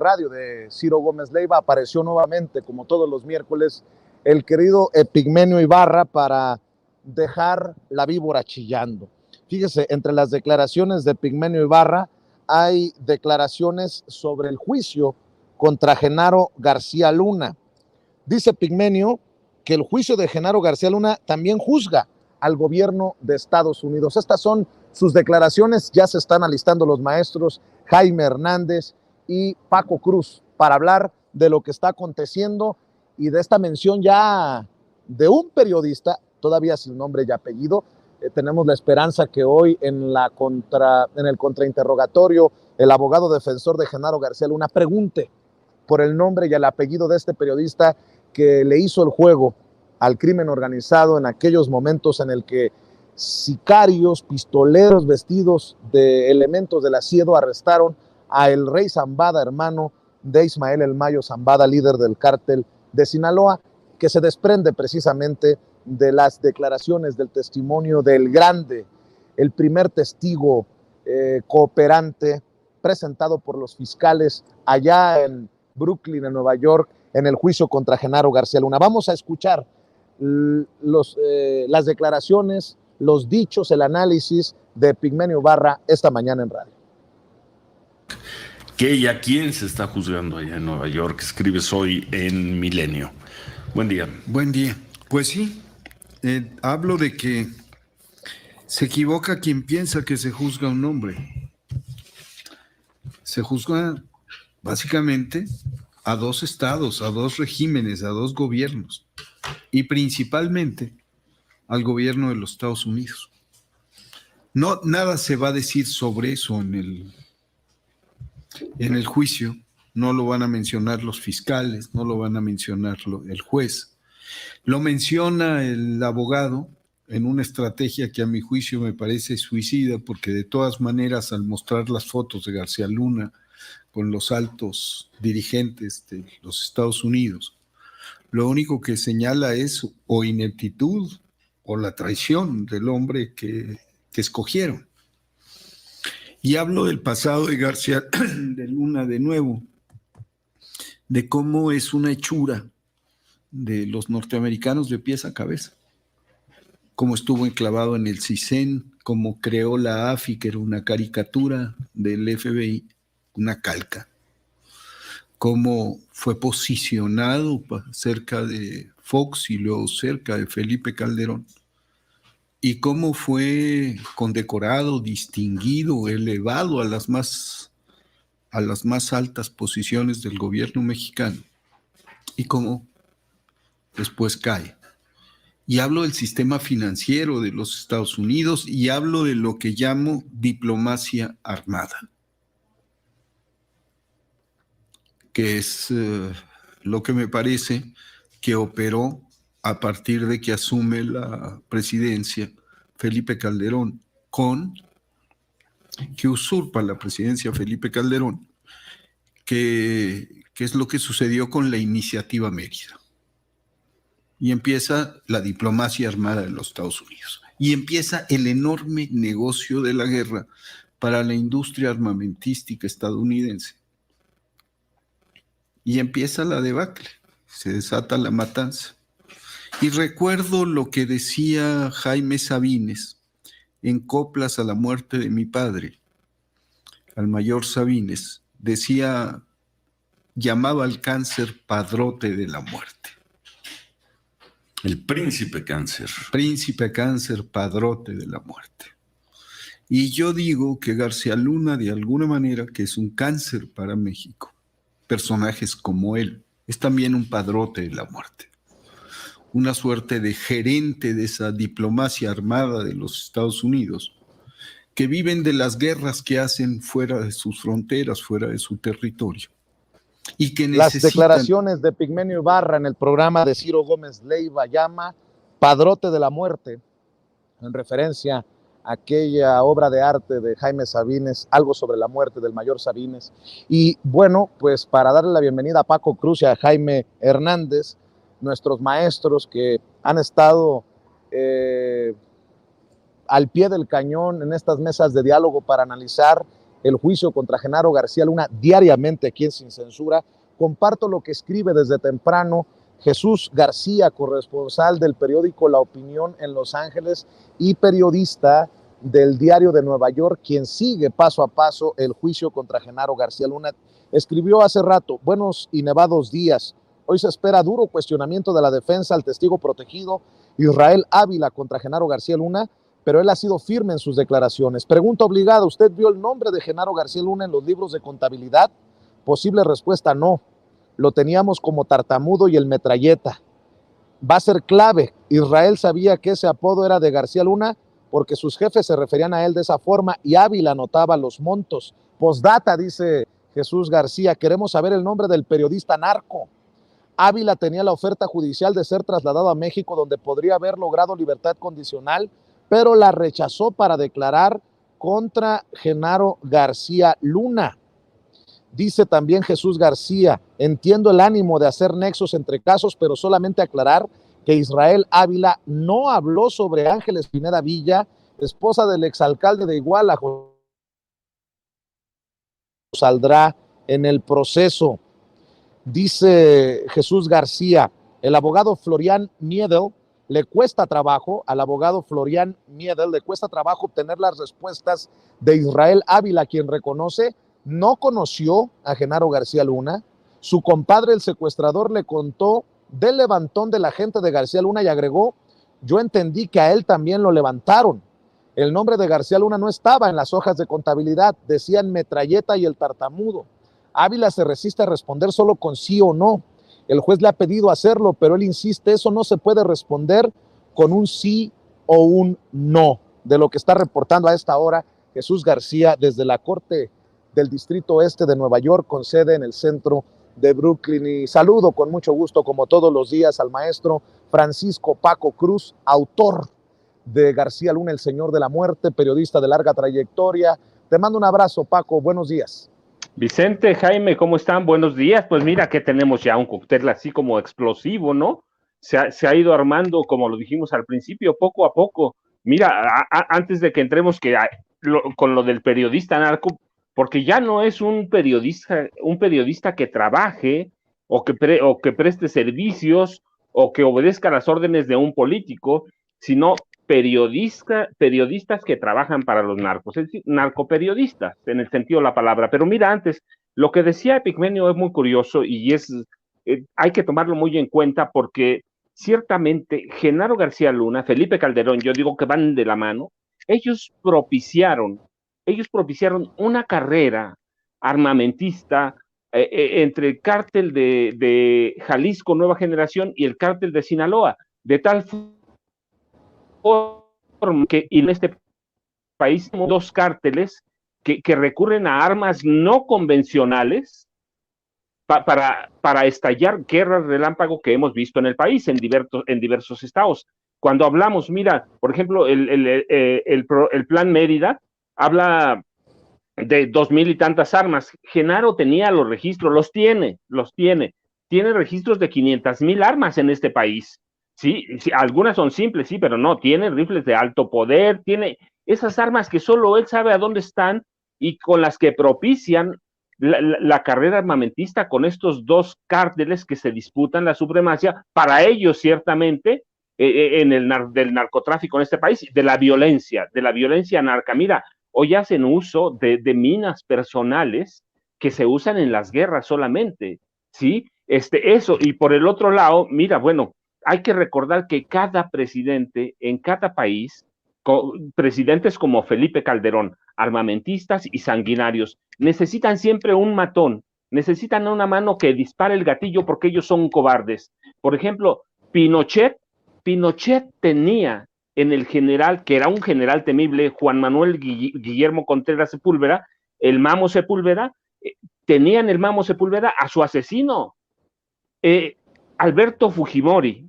radio de Ciro Gómez Leiva apareció nuevamente, como todos los miércoles, el querido Epigmenio Ibarra para dejar la víbora chillando. Fíjese, entre las declaraciones de Epigmenio Ibarra hay declaraciones sobre el juicio contra Genaro García Luna. Dice Epigmenio que el juicio de Genaro García Luna también juzga al gobierno de Estados Unidos. Estas son sus declaraciones, ya se están alistando los maestros Jaime Hernández y Paco Cruz para hablar de lo que está aconteciendo y de esta mención ya de un periodista, todavía sin nombre y apellido. Tenemos la esperanza que hoy en el contrainterrogatorio el abogado defensor de Genaro García Luna pregunte por el nombre y el apellido de este periodista que le hizo el juego al crimen organizado en aquellos momentos en el que sicarios, pistoleros vestidos de elementos del Asiedo arrestaron a el Rey Zambada, hermano de Ismael El Mayo Zambada, líder del cártel de Sinaloa, que se desprende precisamente de las declaraciones, del testimonio del grande, el primer testigo cooperante presentado por los fiscales allá en Brooklyn, en Nueva York, en el juicio contra Genaro García Luna. Vamos a escuchar las declaraciones, los dichos, el análisis de Epigmenio Ibarra esta mañana en radio. ¿Qué y a quién se está juzgando allá en Nueva York? Escribes hoy en Milenio. Buen día. Buen día. Pues sí, hablo de que se equivoca quien piensa que se juzga a un hombre. Se juzga básicamente a dos estados, a dos regímenes, a dos gobiernos, y principalmente al gobierno de los Estados Unidos. No, nada se va a decir sobre eso en el juicio. No lo van a mencionar los fiscales, no lo van a mencionar el juez. Lo menciona el abogado en una estrategia que a mi juicio me parece suicida, porque de todas maneras, al mostrar las fotos de García Luna con los altos dirigentes de los Estados Unidos, lo único que señala es o ineptitud o la traición del hombre que escogieron. Y hablo del pasado de García de Luna de nuevo, de cómo es una hechura de los norteamericanos de pies a cabeza, cómo estuvo enclavado en el CISEN, cómo creó la AFI, que era una caricatura del FBI, una calca, cómo fue posicionado cerca de Fox y luego cerca de Felipe Calderón, y cómo fue condecorado, distinguido, elevado a las más altas posiciones del gobierno mexicano, y cómo después cae. Y hablo del sistema financiero de los Estados Unidos y hablo de lo que llamo diplomacia armada, que es lo que me parece que operó a partir de que asume la presidencia Felipe Calderón, que usurpa la presidencia Felipe Calderón, que es lo que sucedió con la Iniciativa Mérida. Y empieza la diplomacia armada de los Estados Unidos. Y empieza el enorme negocio de la guerra para la industria armamentística estadounidense. Y empieza la debacle, se desata la matanza. Y recuerdo lo que decía Jaime Sabines en Coplas a la muerte de mi padre, al mayor Sabines, decía, llamaba al cáncer padrote de la muerte. El príncipe cáncer. Príncipe cáncer, padrote de la muerte. Y yo digo que García Luna, de alguna manera, que es un cáncer para México, personajes como él, es también un padrote de la muerte. Una suerte de gerente de esa diplomacia armada de los Estados Unidos, que viven de las guerras que hacen fuera de sus fronteras, fuera de su territorio. Y que las declaraciones de Epigmenio Ibarra en el programa de Ciro Gómez Leiva llama Padrote de la Muerte, en referencia a aquella obra de arte de Jaime Sabines, algo sobre la muerte del mayor Sabines. Y bueno, pues para darle la bienvenida a Paco Cruz y a Jaime Hernández, nuestros maestros que han estado al pie del cañón en estas mesas de diálogo para analizar el juicio contra Genaro García Luna diariamente aquí en Sin Censura. Comparto lo que escribe desde temprano Jesús García, corresponsal del periódico La Opinión en Los Ángeles y periodista del Diario de Nueva York, quien sigue paso a paso el juicio contra Genaro García Luna. Escribió hace rato: buenos y nevados días. Hoy se espera duro cuestionamiento de la defensa al testigo protegido Israel Ávila contra Genaro García Luna, pero él ha sido firme en sus declaraciones. Pregunta obligada: ¿usted vio el nombre de Genaro García Luna en los libros de contabilidad? Posible respuesta: no. Lo teníamos como Tartamudo y el Metralleta. Va a ser clave. Israel sabía que ese apodo era de García Luna porque sus jefes se referían a él de esa forma y Ávila anotaba los montos. Postdata, dice Jesús García, queremos saber el nombre del periodista narco. Ávila tenía la oferta judicial de ser trasladado a México, donde podría haber logrado libertad condicional, pero la rechazó para declarar contra Genaro García Luna. Dice también Jesús García: entiendo el ánimo de hacer nexos entre casos, pero solamente aclarar que Israel Ávila no habló sobre Ángeles Pineda Villa, esposa del exalcalde de Iguala. Saldrá en el proceso. Dice Jesús García: el abogado Florian Miedel le cuesta trabajo, al abogado Florian Miedel le cuesta trabajo obtener las respuestas de Israel Ávila, quien reconoce no conoció a Genaro García Luna. Su compadre, el secuestrador, le contó del levantón de la gente de García Luna y agregó: yo entendí que a él también lo levantaron. El nombre de García Luna no estaba en las hojas de contabilidad, decían Metralleta y el Tartamudo. Ávila se resiste a responder solo con sí o no. El juez le ha pedido hacerlo, pero él insiste: eso no se puede responder con un sí o un no. De lo que está reportando a esta hora Jesús García desde la Corte del Distrito Oeste de Nueva York, con sede en el centro de Brooklyn. Y saludo con mucho gusto, como todos los días, al maestro Francisco Paco Cruz, autor de García Luna, el Señor de la Muerte, periodista de larga trayectoria. Te mando un abrazo, Paco, buenos días. Vicente, Jaime, ¿cómo están? Buenos días. Pues mira que tenemos ya un cóctel así como explosivo, ¿no? Se ha ido armando, como lo dijimos al principio, poco a poco. Mira, antes de que entremos con lo del periodista narco, porque ya no es un periodista que trabaje o que preste servicios o que obedezca las órdenes de un político, sino periodistas que trabajan para los narcos, es decir, narcoperiodistas, en el sentido de la palabra. Pero mira, antes, lo que decía Epigmenio es muy curioso y hay que tomarlo muy en cuenta, porque ciertamente Genaro García Luna, Felipe Calderón, yo digo que van de la mano. Ellos propiciaron una carrera armamentista entre el cártel de Jalisco Nueva Generación y el cártel de Sinaloa, de tal forma que en este país tenemos dos cárteles que recurren a armas no convencionales para estallar guerras relámpago que hemos visto en el país, en diversos estados. Cuando hablamos, mira, por ejemplo, el Plan Mérida habla de 2,000 y tantas armas. Genaro tenía los registros, los tiene registros de 500,000 armas en este país. Sí, algunas son simples, sí, pero no, tiene rifles de alto poder, tiene esas armas que solo él sabe a dónde están y con las que propician la carrera armamentista con estos dos cárteles que se disputan la supremacía, para ellos ciertamente, del narcotráfico en este país, de la violencia narca. Mira, hoy hacen uso de minas personales que se usan en las guerras solamente, ¿sí? Eso, y por el otro lado, mira, bueno, hay que recordar que cada presidente en cada país, presidentes como Felipe Calderón, armamentistas y sanguinarios, necesitan siempre un matón, necesitan una mano que dispare el gatillo porque ellos son cobardes. Por ejemplo, Pinochet tenía en el general, que era un general temible, Juan Manuel Guillermo Contreras Sepúlveda, el Mamo Sepúlveda, tenía en el Mamo Sepúlveda a su asesino, Alberto Fujimori,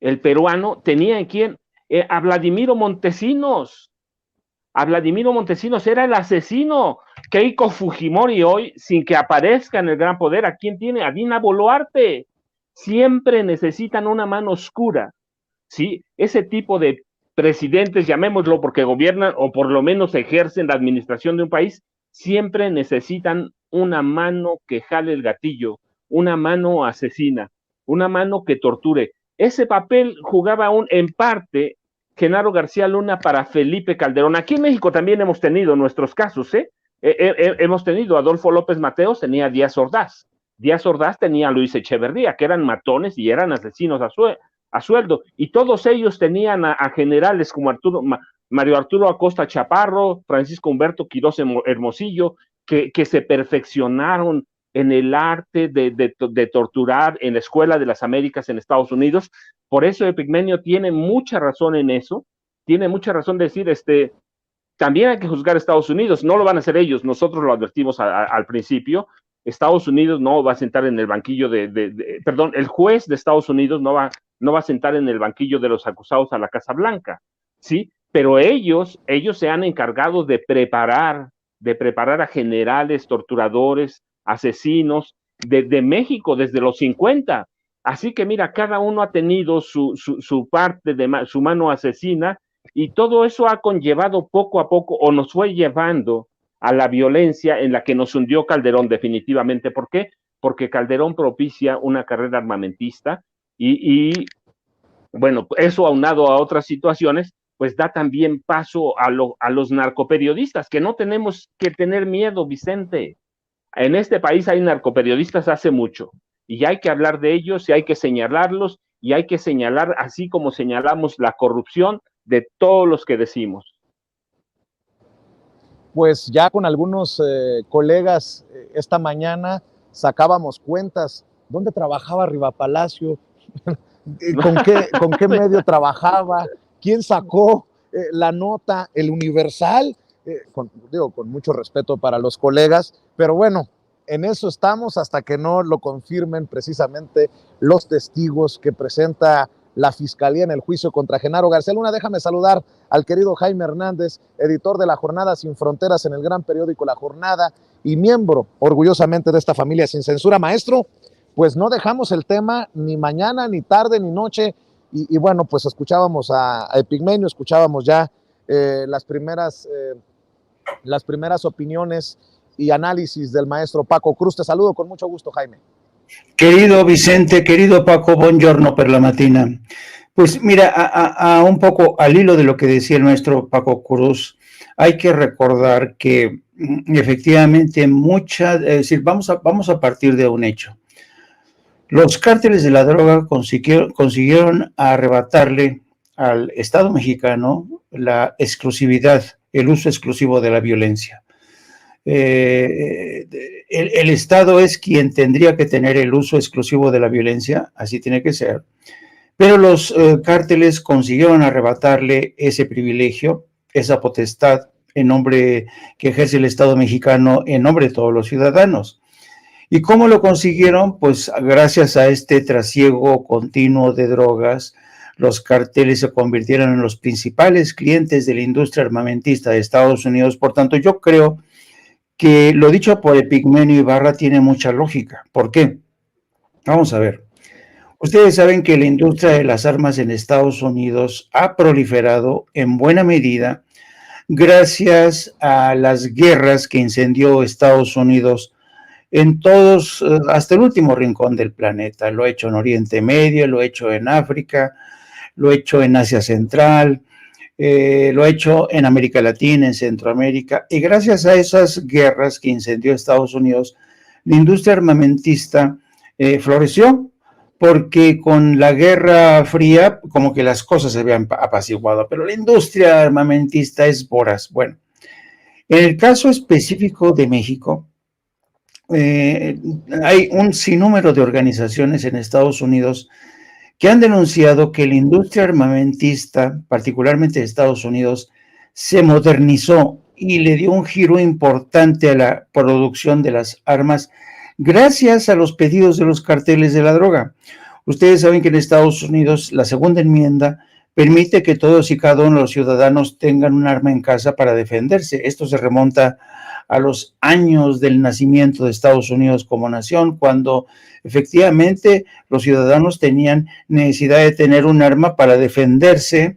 el peruano, tenía en quién, a Vladimiro Montesinos. Vladimiro Montesinos era el asesino. Keiko Fujimori hoy, sin que aparezca en el gran poder, ¿a quién tiene? A Dina Boluarte. Siempre necesitan una mano oscura, ¿sí? Ese tipo de presidentes, llamémoslo, porque gobiernan o por lo menos ejercen la administración de un país, siempre necesitan una mano que jale el gatillo, una mano asesina, una mano que torture. Ese papel jugaba en parte Genaro García Luna para Felipe Calderón. Aquí en México también hemos tenido nuestros casos, hemos tenido Adolfo López Mateos, tenía a Díaz Ordaz. Díaz Ordaz tenía a Luis Echeverría, que eran matones y eran asesinos a sueldo. Y todos ellos tenían a generales como Mario Arturo Acosta Chaparro, Francisco Humberto Quirós Hermosillo, que se perfeccionaron en el arte de torturar en la Escuela de las Américas en Estados Unidos. Por eso Epigmenio tiene mucha razón en eso, tiene mucha razón de decir, también hay que juzgar a Estados Unidos, no lo van a hacer ellos, nosotros lo advertimos al principio. Estados Unidos no va a sentar en el banquillo perdón, el juez de Estados Unidos no va a sentar en el banquillo de los acusados a la Casa Blanca, ¿sí? Pero ellos se han encargado de preparar a generales, torturadores, asesinos de México desde los 50. Así que mira, cada uno ha tenido su parte su mano asesina, y todo eso ha conllevado poco a poco, o nos fue llevando a la violencia en la que nos hundió Calderón definitivamente. ¿Por qué? Porque Calderón propicia una carrera armamentista y bueno, eso aunado a otras situaciones, pues da también paso a los narcoperiodistas, que no tenemos que tener miedo, Vicente. En este país hay narcoperiodistas hace mucho, y hay que hablar de ellos, y hay que señalarlos, y hay que señalar, así como señalamos la corrupción de todos los que decimos. Pues ya con algunos colegas esta mañana sacábamos cuentas. ¿Dónde trabajaba Riva Palacio? ¿Con qué medio trabajaba? ¿Quién sacó la nota? ¿El Universal? Con mucho respeto para los colegas, pero bueno, en eso estamos hasta que no lo confirmen precisamente los testigos que presenta la Fiscalía en el juicio contra Genaro García Luna. Déjame saludar al querido Jaime Hernández, editor de La Jornada Sin Fronteras en el gran periódico La Jornada y miembro orgullosamente de esta familia sin censura. Maestro, pues no dejamos el tema ni mañana, ni tarde, ni noche, y bueno, pues escuchábamos a Epigmenio, escuchábamos ya las primeras opiniones y análisis del maestro Paco Cruz. Te saludo con mucho gusto, Jaime. Querido Vicente, querido Paco, buongiorno per la mattina. Pues mira, a un poco al hilo de lo que decía el maestro Paco Cruz, hay que recordar que efectivamente vamos a partir de un hecho. Los cárteles de la droga consiguieron arrebatarle al Estado mexicano la exclusividad, el uso exclusivo de la violencia. El Estado es quien tendría que tener el uso exclusivo de la violencia, así tiene que ser, pero los cárteles consiguieron arrebatarle ese privilegio, esa potestad en nombre que ejerce el Estado mexicano en nombre de todos los ciudadanos. ¿Y cómo lo consiguieron? Pues gracias a este trasiego continuo de drogas, los carteles se convirtieron en los principales clientes de la industria armamentista de Estados Unidos. Por tanto, yo creo que lo dicho por Epigmenio Ibarra tiene mucha lógica. ¿Por qué? Vamos a ver. Ustedes saben que la industria de las armas en Estados Unidos ha proliferado en buena medida gracias a las guerras que incendió Estados Unidos en todos, hasta el último rincón del planeta. Lo ha hecho en Oriente Medio, lo ha hecho en África, lo ha hecho en Asia Central, lo ha hecho en América Latina, en Centroamérica, y gracias a esas guerras que incendió Estados Unidos, la industria armamentista floreció, porque con la Guerra Fría como que las cosas se habían apaciguado, pero la industria armamentista es voraz. Bueno, en el caso específico de México, hay un sinnúmero de organizaciones en Estados Unidos que han denunciado que la industria armamentista, particularmente de Estados Unidos, se modernizó y le dio un giro importante a la producción de las armas gracias a los pedidos de los carteles de la droga. Ustedes saben que en Estados Unidos la segunda enmienda permite que todos y cada uno de los ciudadanos tengan un arma en casa para defenderse. Esto se remonta a los años del nacimiento de Estados Unidos como nación, cuando efectivamente los ciudadanos tenían necesidad de tener un arma para defenderse,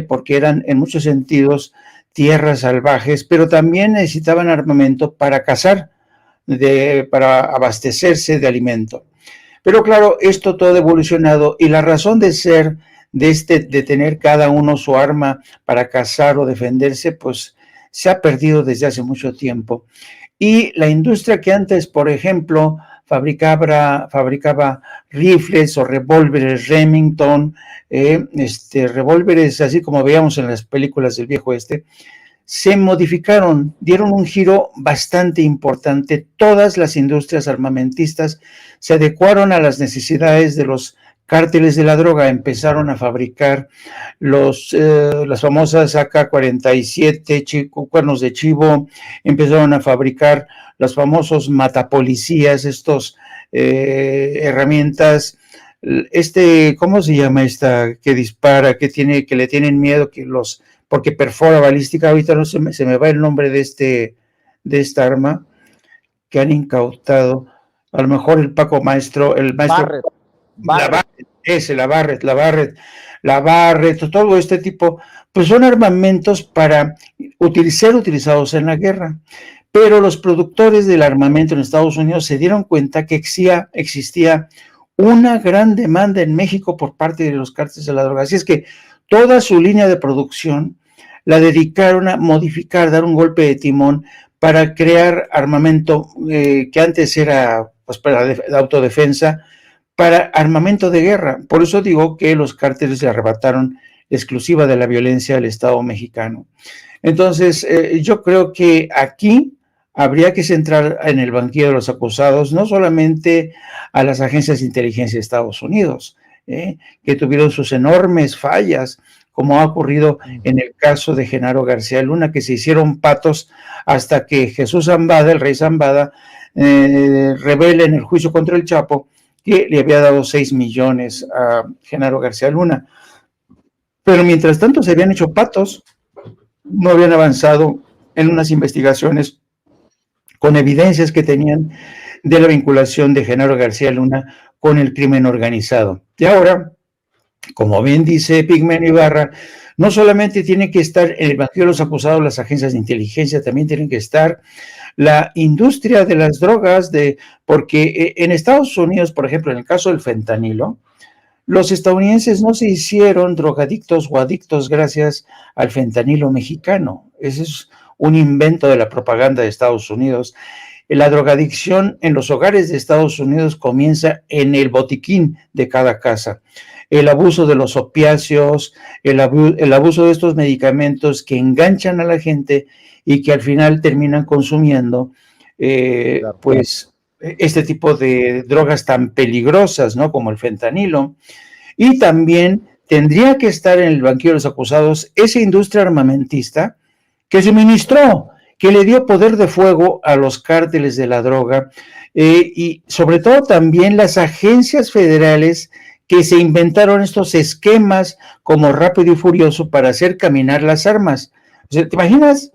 porque eran en muchos sentidos tierras salvajes, pero también necesitaban armamento para cazar, para abastecerse de alimento. Pero claro, esto todo ha evolucionado y la razón de ser de tener cada uno su arma para cazar o defenderse, pues se ha perdido desde hace mucho tiempo. Y la industria que antes, por ejemplo, fabricaba rifles o revólveres Remington, revólveres así como veíamos en las películas del viejo oeste, se modificaron, dieron un giro bastante importante. Todas las industrias armamentistas se adecuaron a las necesidades de los cárteles de la droga, empezaron a fabricar las famosas AK-47, cuernos de chivo, empezaron a fabricar los famosos matapolicías, herramientas, ¿cómo se llama esta que dispara, que le tienen miedo, porque perfora balística? Ahorita no se me va el nombre de esta arma que han incautado. A lo mejor el maestro la Barrett, todo este tipo, pues son armamentos para ser utilizados en la guerra. Pero los productores del armamento en Estados Unidos se dieron cuenta que existía una gran demanda en México por parte de los cárteles de la droga. Así es que toda su línea de producción la dedicaron a modificar, dar un golpe de timón para crear armamento que antes era pues para la autodefensa, para armamento de guerra. Por eso digo que los cárteles le arrebataron exclusiva de la violencia al Estado mexicano. Entonces, yo creo que aquí habría que centrar en el banquillo de los acusados no solamente a las agencias de inteligencia de Estados Unidos, que tuvieron sus enormes fallas, como ha ocurrido en el caso de Genaro García Luna, que se hicieron patos hasta que Jesús Zambada, el rey Zambada, revela en el juicio contra el Chapo que le había dado 6 millones a Genaro García Luna. Pero mientras tanto se habían hecho patos, no habían avanzado en unas investigaciones con evidencias que tenían de la vinculación de Genaro García Luna con el crimen organizado. Y ahora, como bien dice Epigmenio Ibarra, no solamente tiene que estar en el banquillo de los acusados las agencias de inteligencia, también tienen que estar la industria de las drogas, porque en Estados Unidos, por ejemplo, en el caso del fentanilo, los estadounidenses no se hicieron drogadictos o adictos gracias al fentanilo mexicano. Ese es un invento de la propaganda de Estados Unidos. La drogadicción en los hogares de Estados Unidos comienza en el botiquín de cada casa. El abuso de los opiáceos, el abuso de estos medicamentos que enganchan a la gente y que al final terminan consumiendo, pues, este tipo de drogas tan peligrosas, ¿no? Como el fentanilo. Y también tendría que estar en el banquillo de los acusados esa industria armamentista que suministró, que le dio poder de fuego a los cárteles de la droga, y sobre todo también las agencias federales que se inventaron estos esquemas como Rápido y Furioso para hacer caminar las armas. O sea, ¿te imaginas?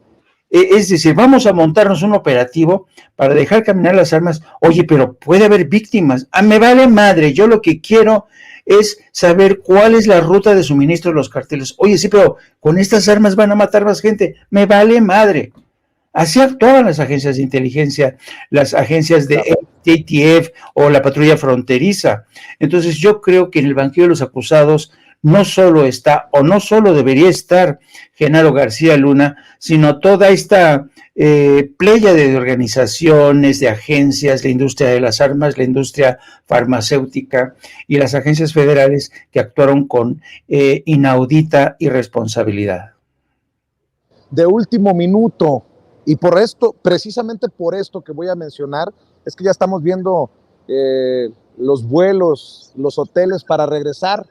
Es decir, vamos a montarnos un operativo para dejar caminar las armas. Oye, pero puede haber víctimas. Me vale madre, yo lo que quiero es saber cuál es la ruta de suministro de los carteles. Oye, sí, pero con estas armas van a matar más gente. Me vale madre. Así actuaban las agencias de inteligencia, las agencias de ATF o la patrulla fronteriza. Entonces yo creo que en el banquillo de los acusados no solo está, o no solo debería estar Genaro García Luna, sino toda esta pléyade de organizaciones, de agencias, la industria de las armas, la industria farmacéutica y las agencias federales que actuaron con inaudita irresponsabilidad. De último minuto, y por esto, precisamente por esto que voy a mencionar, es que ya estamos viendo los vuelos, los hoteles para regresar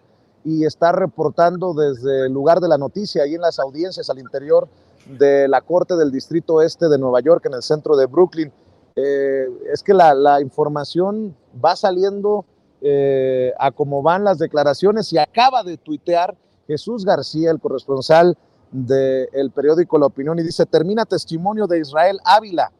y estar reportando desde el lugar de la noticia, ahí en las audiencias al interior de la Corte del Distrito Este de Nueva York, en el centro de Brooklyn. Es que la información va saliendo a cómo van las declaraciones, y acaba de tuitear Jesús García, el corresponsal del periódico La Opinión, y dice: termina testimonio de Israel Ávila,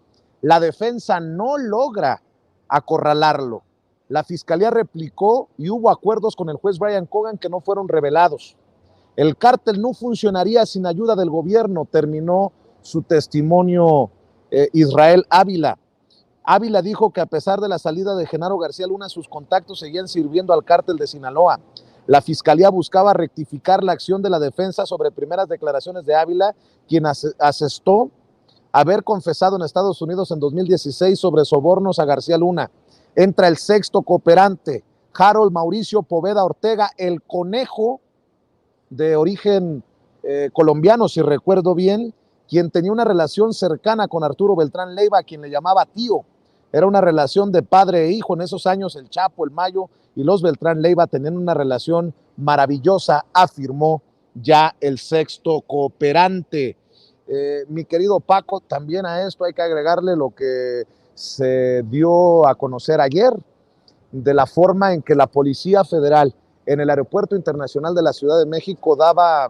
la defensa no logra acorralarlo. La fiscalía replicó y hubo acuerdos con el juez Brian Cogan que no fueron revelados. El cártel no funcionaría sin ayuda del gobierno, terminó su testimonio Israel Ávila. Ávila dijo que a pesar de la salida de Genaro García Luna, sus contactos seguían sirviendo al cártel de Sinaloa. La fiscalía buscaba rectificar la acción de la defensa sobre primeras declaraciones de Ávila, quien asestó haber confesado en Estados Unidos en 2016 sobre sobornos a García Luna. Entra el sexto cooperante, Harold Mauricio Poveda Ortega, el conejo de origen colombiano, si recuerdo bien, quien tenía una relación cercana con Arturo Beltrán Leiva, a quien le llamaba tío. Era una relación de padre e hijo. En esos años el Chapo, el Mayo y los Beltrán Leiva tenían una relación maravillosa, afirmó ya el sexto cooperante. Mi querido Paco, también a esto hay que agregarle lo que se dio a conocer ayer, de la forma en que la Policía Federal en el Aeropuerto Internacional de la Ciudad de México daba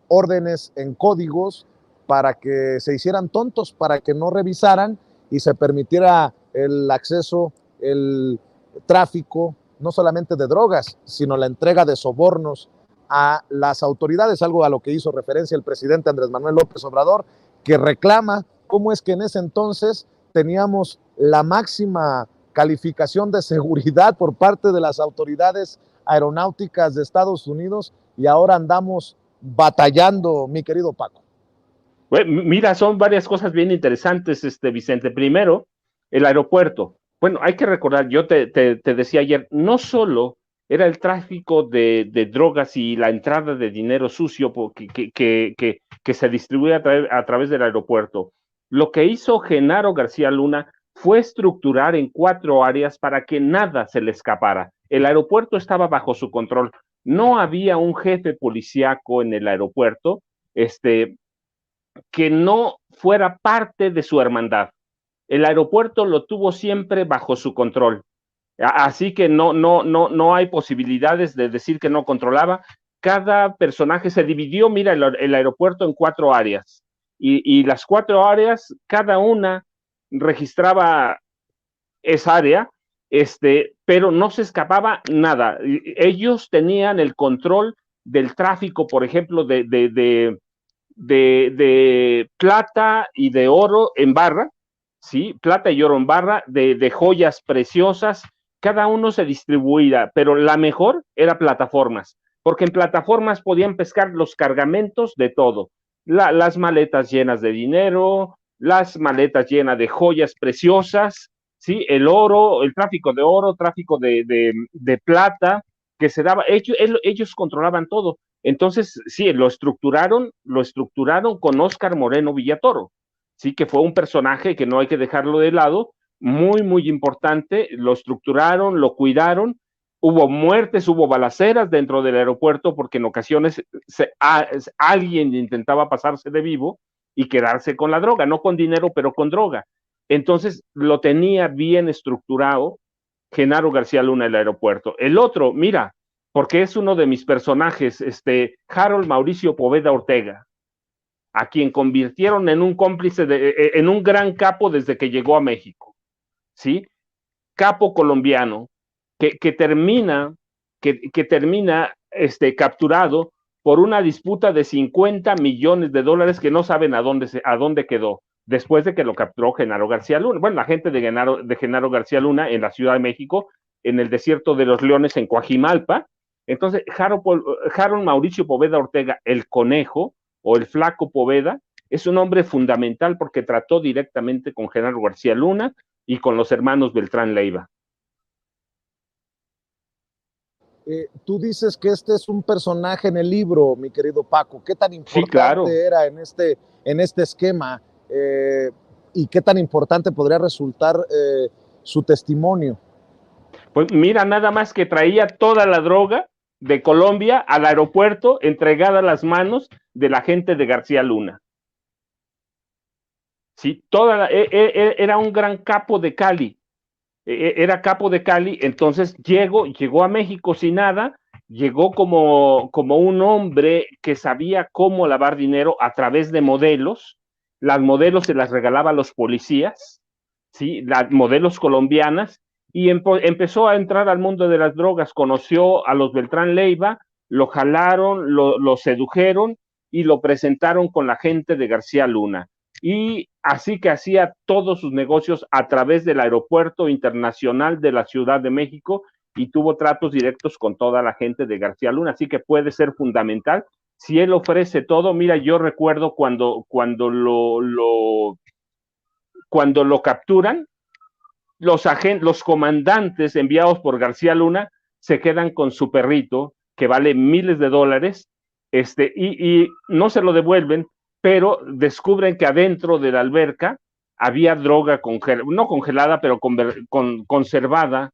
órdenes en códigos para que se hicieran tontos, para que no revisaran y se permitiera el acceso, el tráfico, no solamente de drogas, sino la entrega de sobornos a las autoridades, algo a lo que hizo referencia el presidente Andrés Manuel López Obrador, que reclama cómo es que en ese entonces teníamos la máxima calificación de seguridad por parte de las autoridades aeronáuticas de Estados Unidos y ahora andamos batallando, mi querido Paco. Bueno, mira, son varias cosas bien interesantes, Vicente. Primero, el aeropuerto. Bueno, hay que recordar, yo te decía ayer, no solo era el tráfico de drogas y la entrada de dinero sucio que se distribuye a través del aeropuerto. Lo que hizo Genaro García Luna fue estructurar en 4 áreas para que nada se le escapara. El aeropuerto estaba bajo su control. No había un jefe policíaco en el aeropuerto, que no fuera parte de su hermandad. El aeropuerto lo tuvo siempre bajo su control. Así que no hay posibilidades de decir que no controlaba. Cada personaje se dividió, mira, el aeropuerto en 4 áreas. Y las 4 áreas, cada una registraba esa área, pero no se escapaba nada. Ellos tenían el control del tráfico, por ejemplo, de plata y de oro en barra, ¿sí? Plata y oro en barra, de joyas preciosas, cada uno se distribuía, pero la mejor era plataformas, porque en plataformas podían pescar los cargamentos de todo, las maletas llenas de dinero, las maletas llenas de joyas preciosas, ¿sí? El oro, el tráfico de oro, tráfico de plata, que se daba, ellos controlaban todo. Entonces, sí, lo estructuraron con Óscar Moreno Villatoro, sí, que fue un personaje que no hay que dejarlo de lado, muy, muy importante, lo estructuraron, lo cuidaron, hubo muertes, hubo balaceras dentro del aeropuerto porque en ocasiones alguien intentaba pasarse de vivo y quedarse con la droga, no con dinero, pero con droga. Entonces, lo tenía bien estructurado Genaro García Luna el aeropuerto. El otro, mira, porque es uno de mis personajes, Harold Mauricio Poveda Ortega, a quien convirtieron en un cómplice, en un gran capo desde que llegó a México, ¿sí? Capo colombiano, que termina capturado por una disputa de $50 millones que no saben a dónde quedó, después de que lo capturó Genaro García Luna. Bueno, la gente de Genaro García Luna en la Ciudad de México, en el desierto de los Leones, en Coajimalpa. Entonces, Harold Mauricio Poveda Ortega, el conejo, o el flaco Poveda, es un hombre fundamental porque trató directamente con Genaro García Luna y con los hermanos Beltrán Leiva. Tú dices que este es un personaje en el libro, mi querido Paco. ¿Qué tan importante sí, claro. era en este esquema y qué tan importante podría resultar su testimonio? Pues mira, nada más que traía toda la droga de Colombia al aeropuerto entregada a las manos de la gente de García Luna. Sí, era un gran capo de Cali. Era capo de Cali, entonces llegó a México sin nada, llegó como un hombre que sabía cómo lavar dinero a través de modelos. Las modelos se las regalaba a los policías, ¿sí? Las modelos colombianas, y empezó a entrar al mundo de las drogas, conoció a los Beltrán Leiva, lo jalaron, lo sedujeron y lo presentaron con la gente de García Luna. Y así que hacía todos sus negocios a través del Aeropuerto Internacional de la Ciudad de México y tuvo tratos directos con toda la gente de García Luna, así que puede ser fundamental. Si él ofrece todo, mira, yo recuerdo cuando lo capturan, los comandantes enviados por García Luna se quedan con su perrito, que vale miles de dólares, y no se lo devuelven, pero descubren que adentro de la alberca había droga no congelada, pero conservada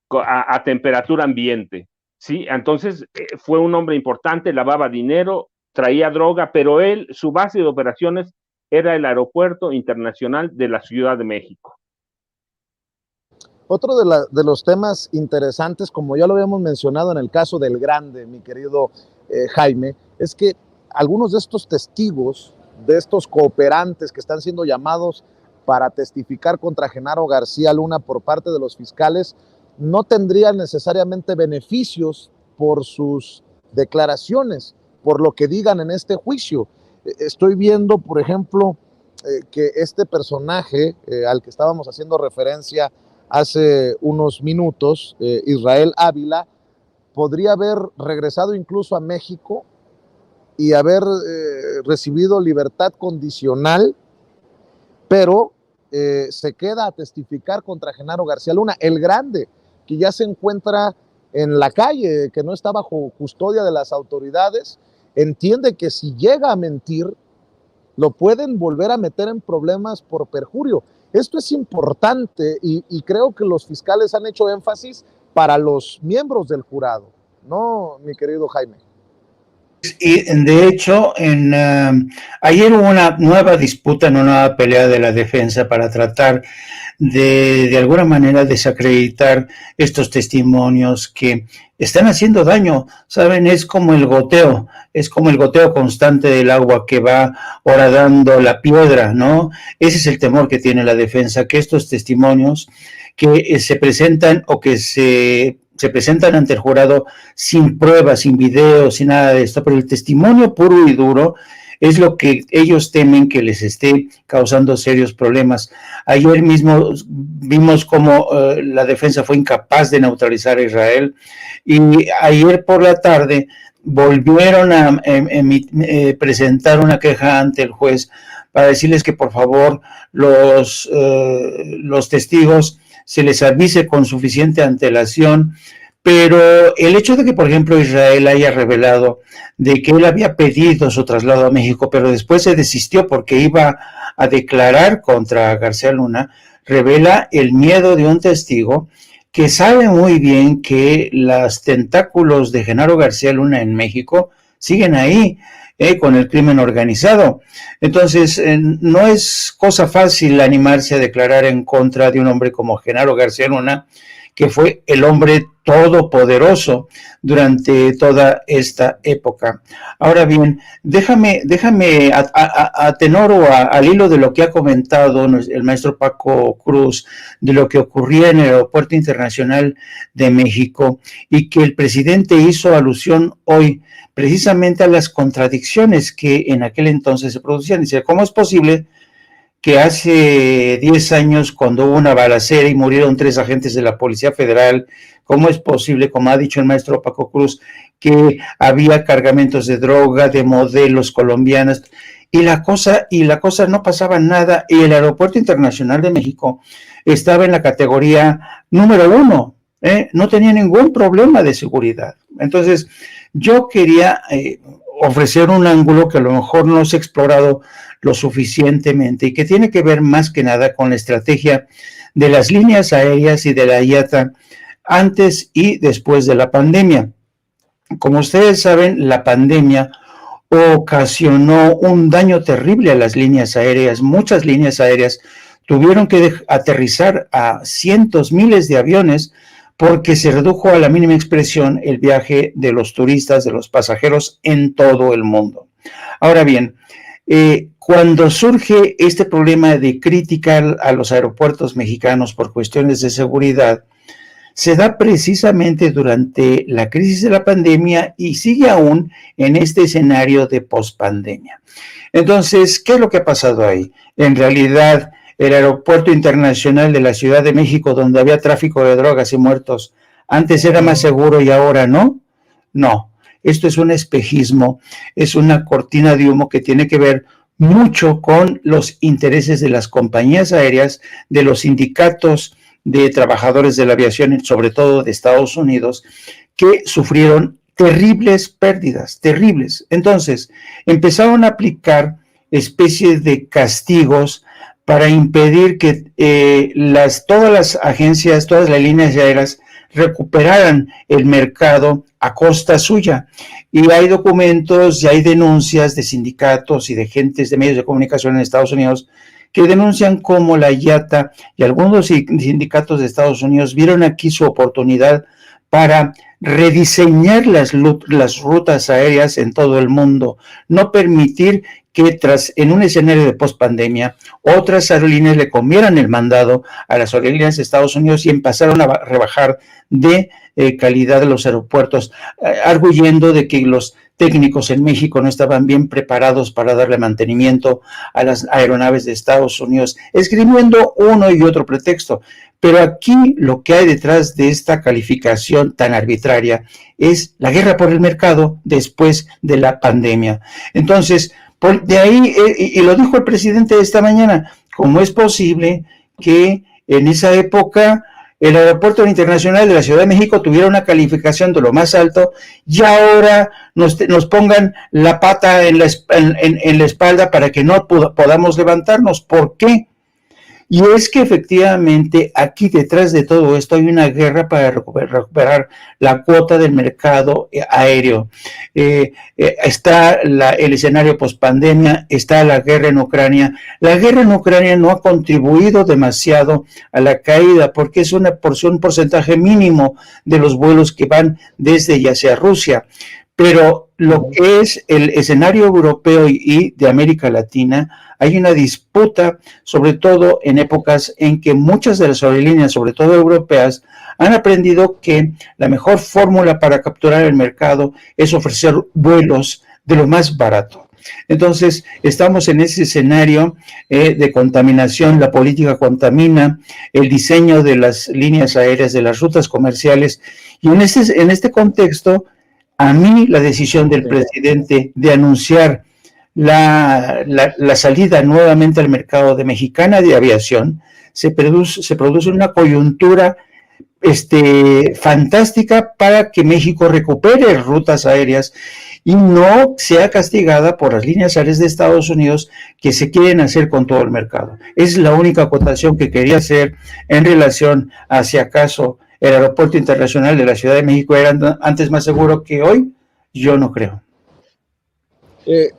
a temperatura ambiente, ¿sí? Entonces fue un hombre importante, lavaba dinero, traía droga, pero su base de operaciones era el Aeropuerto Internacional de la Ciudad de México. Otro de los temas interesantes, como ya lo habíamos mencionado en el caso del Grande, mi querido Jaime, es que algunos de estos testigos, de estos cooperantes que están siendo llamados para testificar contra Genaro García Luna por parte de los fiscales, no tendrían necesariamente beneficios por sus declaraciones, por lo que digan en este juicio. Estoy viendo, por ejemplo, que este personaje al que estábamos haciendo referencia hace unos minutos, Israel Ávila, podría haber regresado incluso a México y haber recibido libertad condicional, pero se queda a testificar contra Genaro García Luna, el Grande, que ya se encuentra en la calle, que no está bajo custodia de las autoridades, entiende que si llega a mentir, lo pueden volver a meter en problemas por perjurio. Esto es importante y creo que los fiscales han hecho énfasis para los miembros del jurado, ¿no, mi querido Jaime? Y de hecho, ayer hubo una nueva disputa, una nueva pelea de la defensa para tratar de alguna manera desacreditar estos testimonios que están haciendo daño, ¿saben? Es como el goteo constante del agua que va horadando la piedra, ¿no? Ese es el temor que tiene la defensa, que estos testimonios que se presentan o que se presentan ante el jurado sin pruebas, sin videos, sin nada de esto, pero el testimonio puro y duro es lo que ellos temen que les esté causando serios problemas. Ayer mismo vimos cómo la defensa fue incapaz de neutralizar a Israel y ayer por la tarde volvieron a presentar una queja ante el juez para decirles que por favor los testigos se les avise con suficiente antelación, pero el hecho de que, por ejemplo, Israel haya revelado de que él había pedido su traslado a México, pero después se desistió porque iba a declarar contra García Luna, revela el miedo de un testigo que sabe muy bien que los tentáculos de Genaro García Luna en México siguen ahí, con el crimen organizado. Entonces, no es cosa fácil animarse a declarar en contra de un hombre como Genaro García Luna, que fue el hombre todopoderoso durante toda esta época. Ahora bien, déjame a tenor o al hilo de lo que ha comentado el maestro Paco Cruz, de lo que ocurría en el Aeropuerto Internacional de México y que el presidente hizo alusión hoy precisamente a las contradicciones que en aquel entonces se producían. Dice, ¿cómo es posible que hace 10 años, cuando hubo una balacera y murieron 3 agentes de la Policía Federal, cómo es posible, como ha dicho el maestro Paco Cruz, que había cargamentos de droga, de modelos colombianas, y la cosa no pasaba nada, y el Aeropuerto Internacional de México estaba en la categoría número 1, no tenía ningún problema de seguridad? Entonces, yo quería ofrecer un ángulo que a lo mejor no se ha explorado lo suficientemente y que tiene que ver más que nada con la estrategia de las líneas aéreas y de la IATA antes y después de la pandemia. Como ustedes saben, la pandemia ocasionó un daño terrible a las líneas aéreas. Muchas líneas aéreas tuvieron que aterrizar a cientos, miles de aviones porque se redujo a la mínima expresión el viaje de los turistas, de los pasajeros en todo el mundo. Ahora bien, cuando surge este problema de crítica a los aeropuertos mexicanos por cuestiones de seguridad, se da precisamente durante la crisis de la pandemia y sigue aún en este escenario de pospandemia. Entonces, ¿qué es lo que ha pasado ahí? En realidad, el aeropuerto internacional de la Ciudad de México, donde había tráfico de drogas y muertos, antes era más seguro y ahora no. No, esto es un espejismo, es una cortina de humo que tiene que ver mucho con los intereses de las compañías aéreas, de los sindicatos de trabajadores de la aviación, sobre todo de Estados Unidos, que sufrieron terribles pérdidas, terribles. Entonces, empezaron a aplicar especies de castigos para impedir que todas las agencias, todas las líneas aéreas recuperaran el mercado a costa suya. Y hay documentos y hay denuncias de sindicatos y de gentes de medios de comunicación en Estados Unidos que denuncian cómo la IATA y algunos sindicatos de Estados Unidos vieron aquí su oportunidad para rediseñar las rutas aéreas en todo el mundo, no permitir que en un escenario de pospandemia otras aerolíneas le comieran el mandado a las aerolíneas de Estados Unidos y empezaron a rebajar de calidad de los aeropuertos, arguyendo de que los técnicos en México no estaban bien preparados para darle mantenimiento a las aeronaves de Estados Unidos, escribiendo uno y otro pretexto. Pero aquí lo que hay detrás de esta calificación tan arbitraria es la guerra por el mercado después de la pandemia. Entonces, de ahí, y lo dijo el presidente esta mañana, ¿cómo es posible que en esa época el aeropuerto internacional de la Ciudad de México tuviera una calificación de lo más alto y ahora nos pongan la pata en la espalda para que no podamos levantarnos? ¿Por qué? Y es que efectivamente aquí detrás de todo esto hay una guerra para recuperar la cuota del mercado aéreo. Está el escenario pospandemia, está la guerra en Ucrania. La guerra en Ucrania no ha contribuido demasiado a la caída porque es un porcentaje mínimo de los vuelos que van desde y hacia Rusia. Pero lo que es el escenario europeo y de América Latina, hay una disputa, sobre todo en épocas en que muchas de las aerolíneas, sobre todo europeas, han aprendido que la mejor fórmula para capturar el mercado es ofrecer vuelos de lo más barato. Entonces, estamos en ese escenario de contaminación, la política contamina, el diseño de las líneas aéreas, de las rutas comerciales, y en este contexto, a mí la decisión del presidente de anunciar la salida nuevamente al mercado de Mexicana de Aviación se produce una coyuntura fantástica para que México recupere rutas aéreas y no sea castigada por las líneas aéreas de Estados Unidos que se quieren hacer con todo el mercado. Es la única acotación que quería hacer en relación a si acaso el aeropuerto internacional de la Ciudad de México era antes más seguro que hoy. Yo no creo.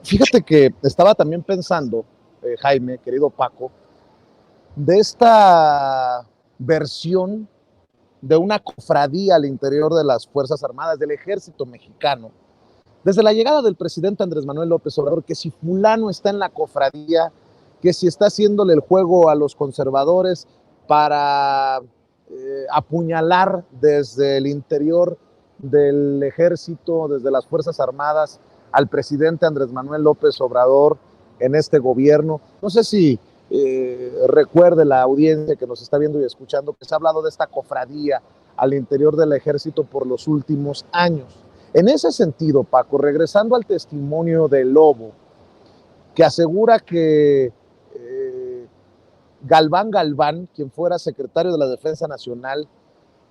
Fíjate que estaba también pensando, Jaime, querido Paco, de esta versión de una cofradía al interior de las Fuerzas Armadas, del Ejército Mexicano, desde la llegada del presidente Andrés Manuel López Obrador, que si fulano está en la cofradía, que si está haciéndole el juego a los conservadores para apuñalar desde el interior del ejército, desde las Fuerzas Armadas, al presidente Andrés Manuel López Obrador en este gobierno. No sé si recuerde la audiencia que nos está viendo y escuchando que se ha hablado de esta cofradía al interior del ejército por los últimos años. En ese sentido, Paco, regresando al testimonio de Lobo, que asegura que Galván, quien fuera secretario de la Defensa Nacional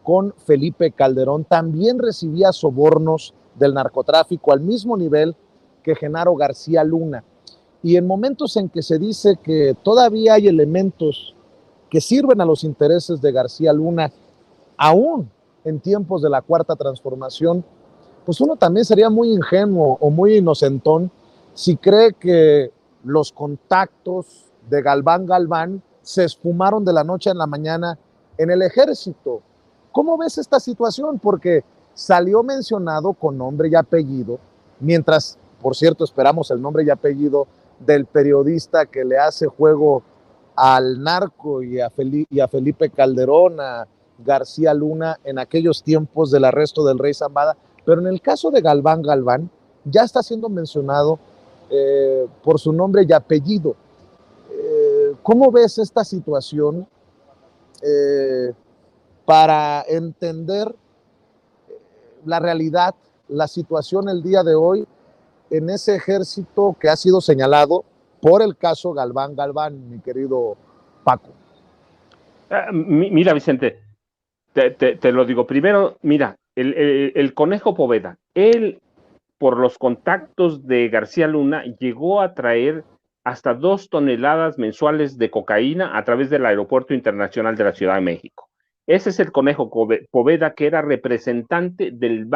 con Felipe Calderón, también recibía sobornos del narcotráfico al mismo nivel que Genaro García Luna. Y en momentos en que se dice que todavía hay elementos que sirven a los intereses de García Luna, aún en tiempos de la Cuarta Transformación, pues uno también sería muy ingenuo o muy inocentón si cree que los contactos de Galván se esfumaron de la noche a la mañana en el ejército. ¿Cómo ves esta situación? Porque salió mencionado con nombre y apellido, mientras, por cierto, esperamos el nombre y apellido del periodista que le hace juego al narco y a Felipe Calderón, a García Luna en aquellos tiempos del arresto del rey Zambada, pero en el caso de Galván Galván ya está siendo mencionado por su nombre y apellido. ¿Cómo ves esta situación para entender la realidad, la situación el día de hoy en ese ejército que ha sido señalado por el caso Galván Galván, mi querido Paco? Mira, Vicente, te lo digo. Primero, mira, el Conejo Poveda, él, por los contactos de García Luna, llegó a traer hasta 2 toneladas mensuales de cocaína a través del Aeropuerto Internacional de la Ciudad de México. Ese es el Conejo Poveda, que era representante del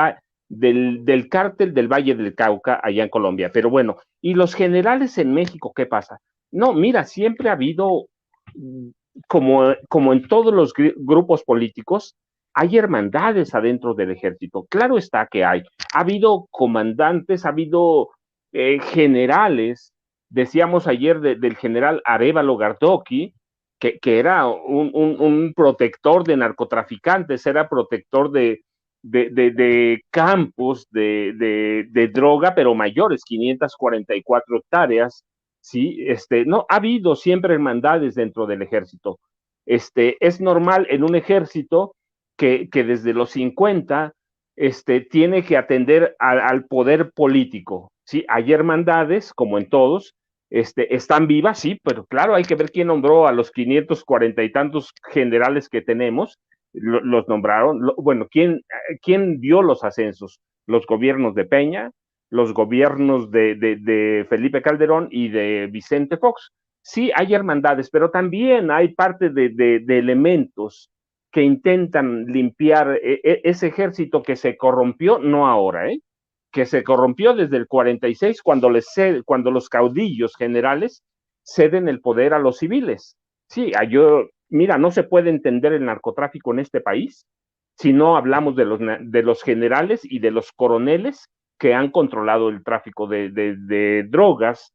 cártel del Valle del Cauca allá en Colombia. Pero bueno, ¿y los generales en México qué pasa? No, mira, siempre ha habido, como en todos los grupos políticos, hay hermandades adentro del ejército. Claro está que hay. Ha habido comandantes, ha habido generales. Decíamos ayer del general Arévalo Gardoqui, que era un protector de narcotraficantes, era protector de campos de droga, pero mayores, 544 hectáreas. Sí, no, ha habido siempre hermandades dentro del ejército. Es normal en un ejército que desde los 50 tiene que atender al poder político. ¿Sí? Hay hermandades, como en todos, están vivas, sí, pero claro, hay que ver quién nombró a los 540 y tantos generales que tenemos. Los nombraron, bueno, ¿quién dio los ascensos? Los gobiernos de Peña, los gobiernos de Felipe Calderón y de Vicente Fox. Sí, hay hermandades, pero también hay parte de elementos que intentan limpiar ese ejército que se corrompió, no ahora, que se corrompió desde el 46 cuando los caudillos generales ceden el poder a los civiles. Sí, mira, no se puede entender el narcotráfico en este país si no hablamos de los generales y de los coroneles que han controlado el tráfico de drogas.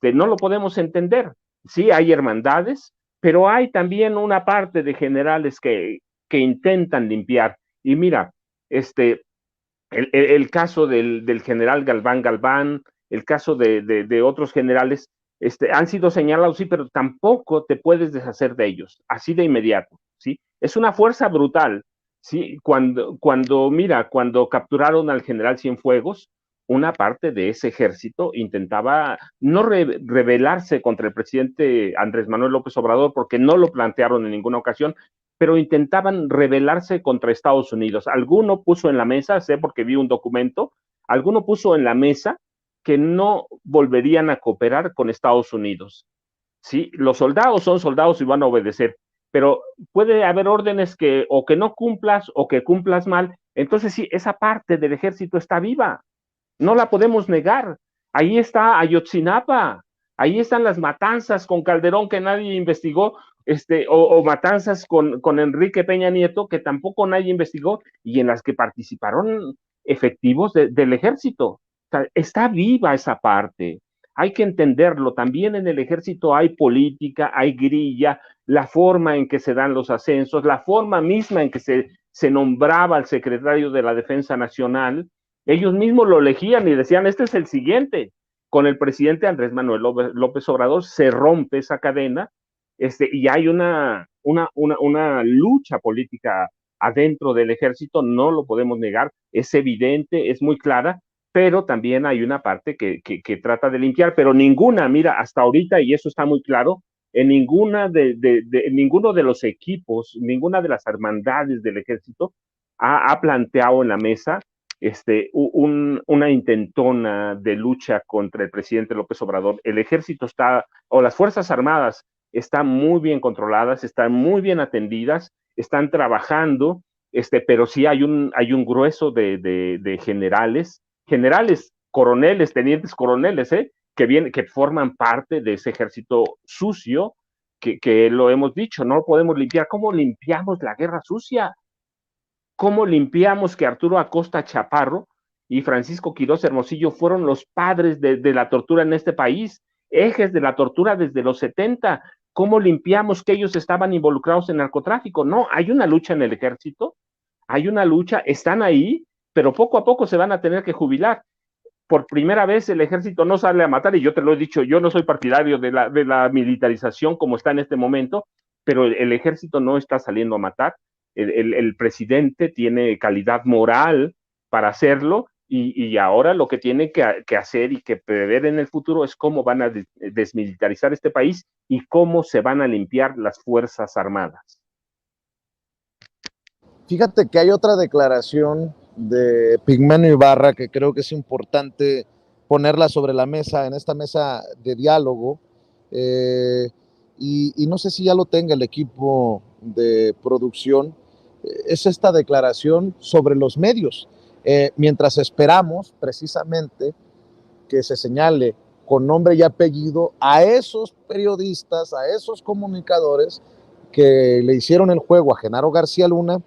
No lo podemos entender. Sí, hay hermandades, pero hay también una parte de generales que intentan limpiar. Y mira, el caso del general Galván Galván, el caso de otros generales, han sido señalados, sí, pero tampoco te puedes deshacer de ellos, así de inmediato, ¿sí? Es una fuerza brutal, ¿sí? Cuando capturaron al general Cienfuegos, una parte de ese ejército intentaba no rebelarse contra el presidente Andrés Manuel López Obrador, porque no lo plantearon en ninguna ocasión, pero intentaban rebelarse contra Estados Unidos. Alguno puso en la mesa, sé porque vi un documento, alguno puso en la mesa que no volverían a cooperar con Estados Unidos. ¿Sí? Los soldados son soldados y van a obedecer, pero puede haber órdenes que o que no cumplas o que cumplas mal. Entonces sí, esa parte del ejército está viva, no la podemos negar. Ahí está Ayotzinapa, ahí están las matanzas con Calderón que nadie investigó, o matanzas con Enrique Peña Nieto que tampoco nadie investigó y en las que participaron efectivos del ejército. O sea, está viva esa parte. Hay que entenderlo. También en el ejército hay política, hay grilla, la forma en que se dan los ascensos, la forma misma en que se nombraba al secretario de la Defensa Nacional. Ellos mismos lo elegían y decían, este es el siguiente. Con el presidente Andrés Manuel López Obrador se rompe esa cadena, y hay una lucha política adentro del ejército, no lo podemos negar, es evidente, es muy clara, pero también hay una parte que trata de limpiar, pero ninguna, mira, hasta ahorita, y eso está muy claro, en ninguno de los equipos, ninguna de las hermandades del ejército ha planteado en la mesa una intentona de lucha contra el presidente López Obrador. El ejército o las Fuerzas Armadas están muy bien controladas, están muy bien atendidas, están trabajando, pero sí hay un grueso de generales, coroneles, tenientes coroneles, que forman parte de ese ejército sucio, que lo hemos dicho, no lo podemos limpiar. ¿Cómo limpiamos la guerra sucia? ¿Cómo limpiamos que Arturo Acosta Chaparro y Francisco Quirós Hermosillo fueron los padres de la tortura en este país, ejes de la tortura desde los 70? ¿cómo limpiamos que ellos estaban involucrados en narcotráfico? No, hay una lucha en el ejército, hay una lucha, están ahí, pero poco a poco se van a tener que jubilar. Por primera vez el ejército no sale a matar, y yo te lo he dicho, yo no soy partidario de la militarización como está en este momento, pero el ejército no está saliendo a matar. El presidente tiene calidad moral para hacerlo, y ahora lo que tiene que hacer y que prever en el futuro es cómo van a desmilitarizar este país y cómo se van a limpiar las Fuerzas Armadas. Fíjate que hay otra declaración de Epigmenio Ibarra que creo que es importante ponerla sobre la mesa, en esta mesa de diálogo, y no sé si ya lo tenga el equipo de producción. Es esta declaración sobre los medios. Mientras esperamos precisamente que se señale con nombre y apellido a esos periodistas, a esos comunicadores que le hicieron el juego a Genaro García Luna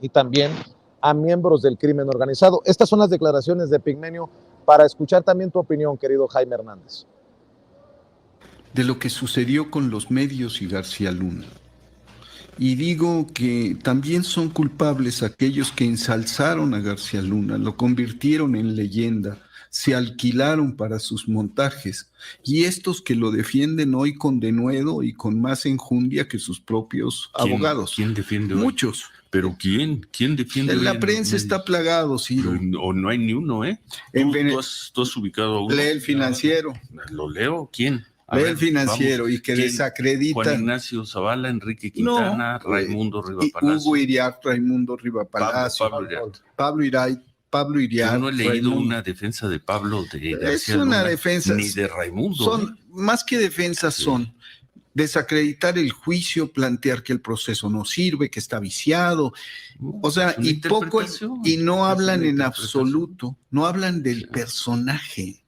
y también a miembros del crimen organizado. Estas son las declaraciones de Epigmenio, para escuchar también tu opinión, querido Jaime Hernández. De lo que sucedió con los medios y García Luna. Y digo que también son culpables aquellos que ensalzaron a García Luna, lo convirtieron en leyenda, se alquilaron para sus montajes, y estos que lo defienden hoy con denuedo y con más enjundia que sus propios abogados. ¿Quién defiende hoy? Muchos. ¿Pero quién? ¿Quién defiende hoy? En la prensa está plagado, Ciro. O no hay ni uno, ¿eh? ¿Tú has ubicado a uno? Lee el Financiero. ¿Lo leo? ¿Quién? Lee el Financiero, vamos, y que desacredita. Juan Ignacio Zavala, Enrique Quintana, no, Raimundo Rivapalacio. Hugo Iriart, Raimundo Rivapalacio. Pablo Iriart. Yo no he leído una defensa de Pablo de García Es una Luna, defensa. ni de Raimundo. Son, más que defensas, son desacreditar el juicio, plantear que el proceso no sirve, que está viciado. O sea, y poco, y no hablan en absoluto, no hablan del personaje.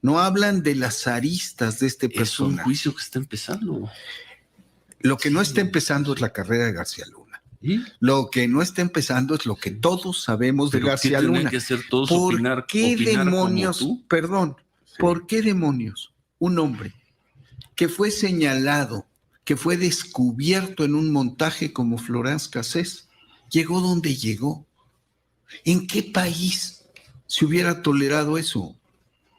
No hablan de las aristas de este personaje. Es un juicio que está empezando. Lo que no está empezando es la carrera de García Luna. ¿Y? Lo que no está empezando es lo que todos sabemos de García Luna. Que hacer todos ¿Por qué demonios, perdón, por qué demonios un hombre que fue señalado, que fue descubierto en un montaje como Florence Cassés, llegó donde llegó? ¿En qué país se hubiera tolerado eso?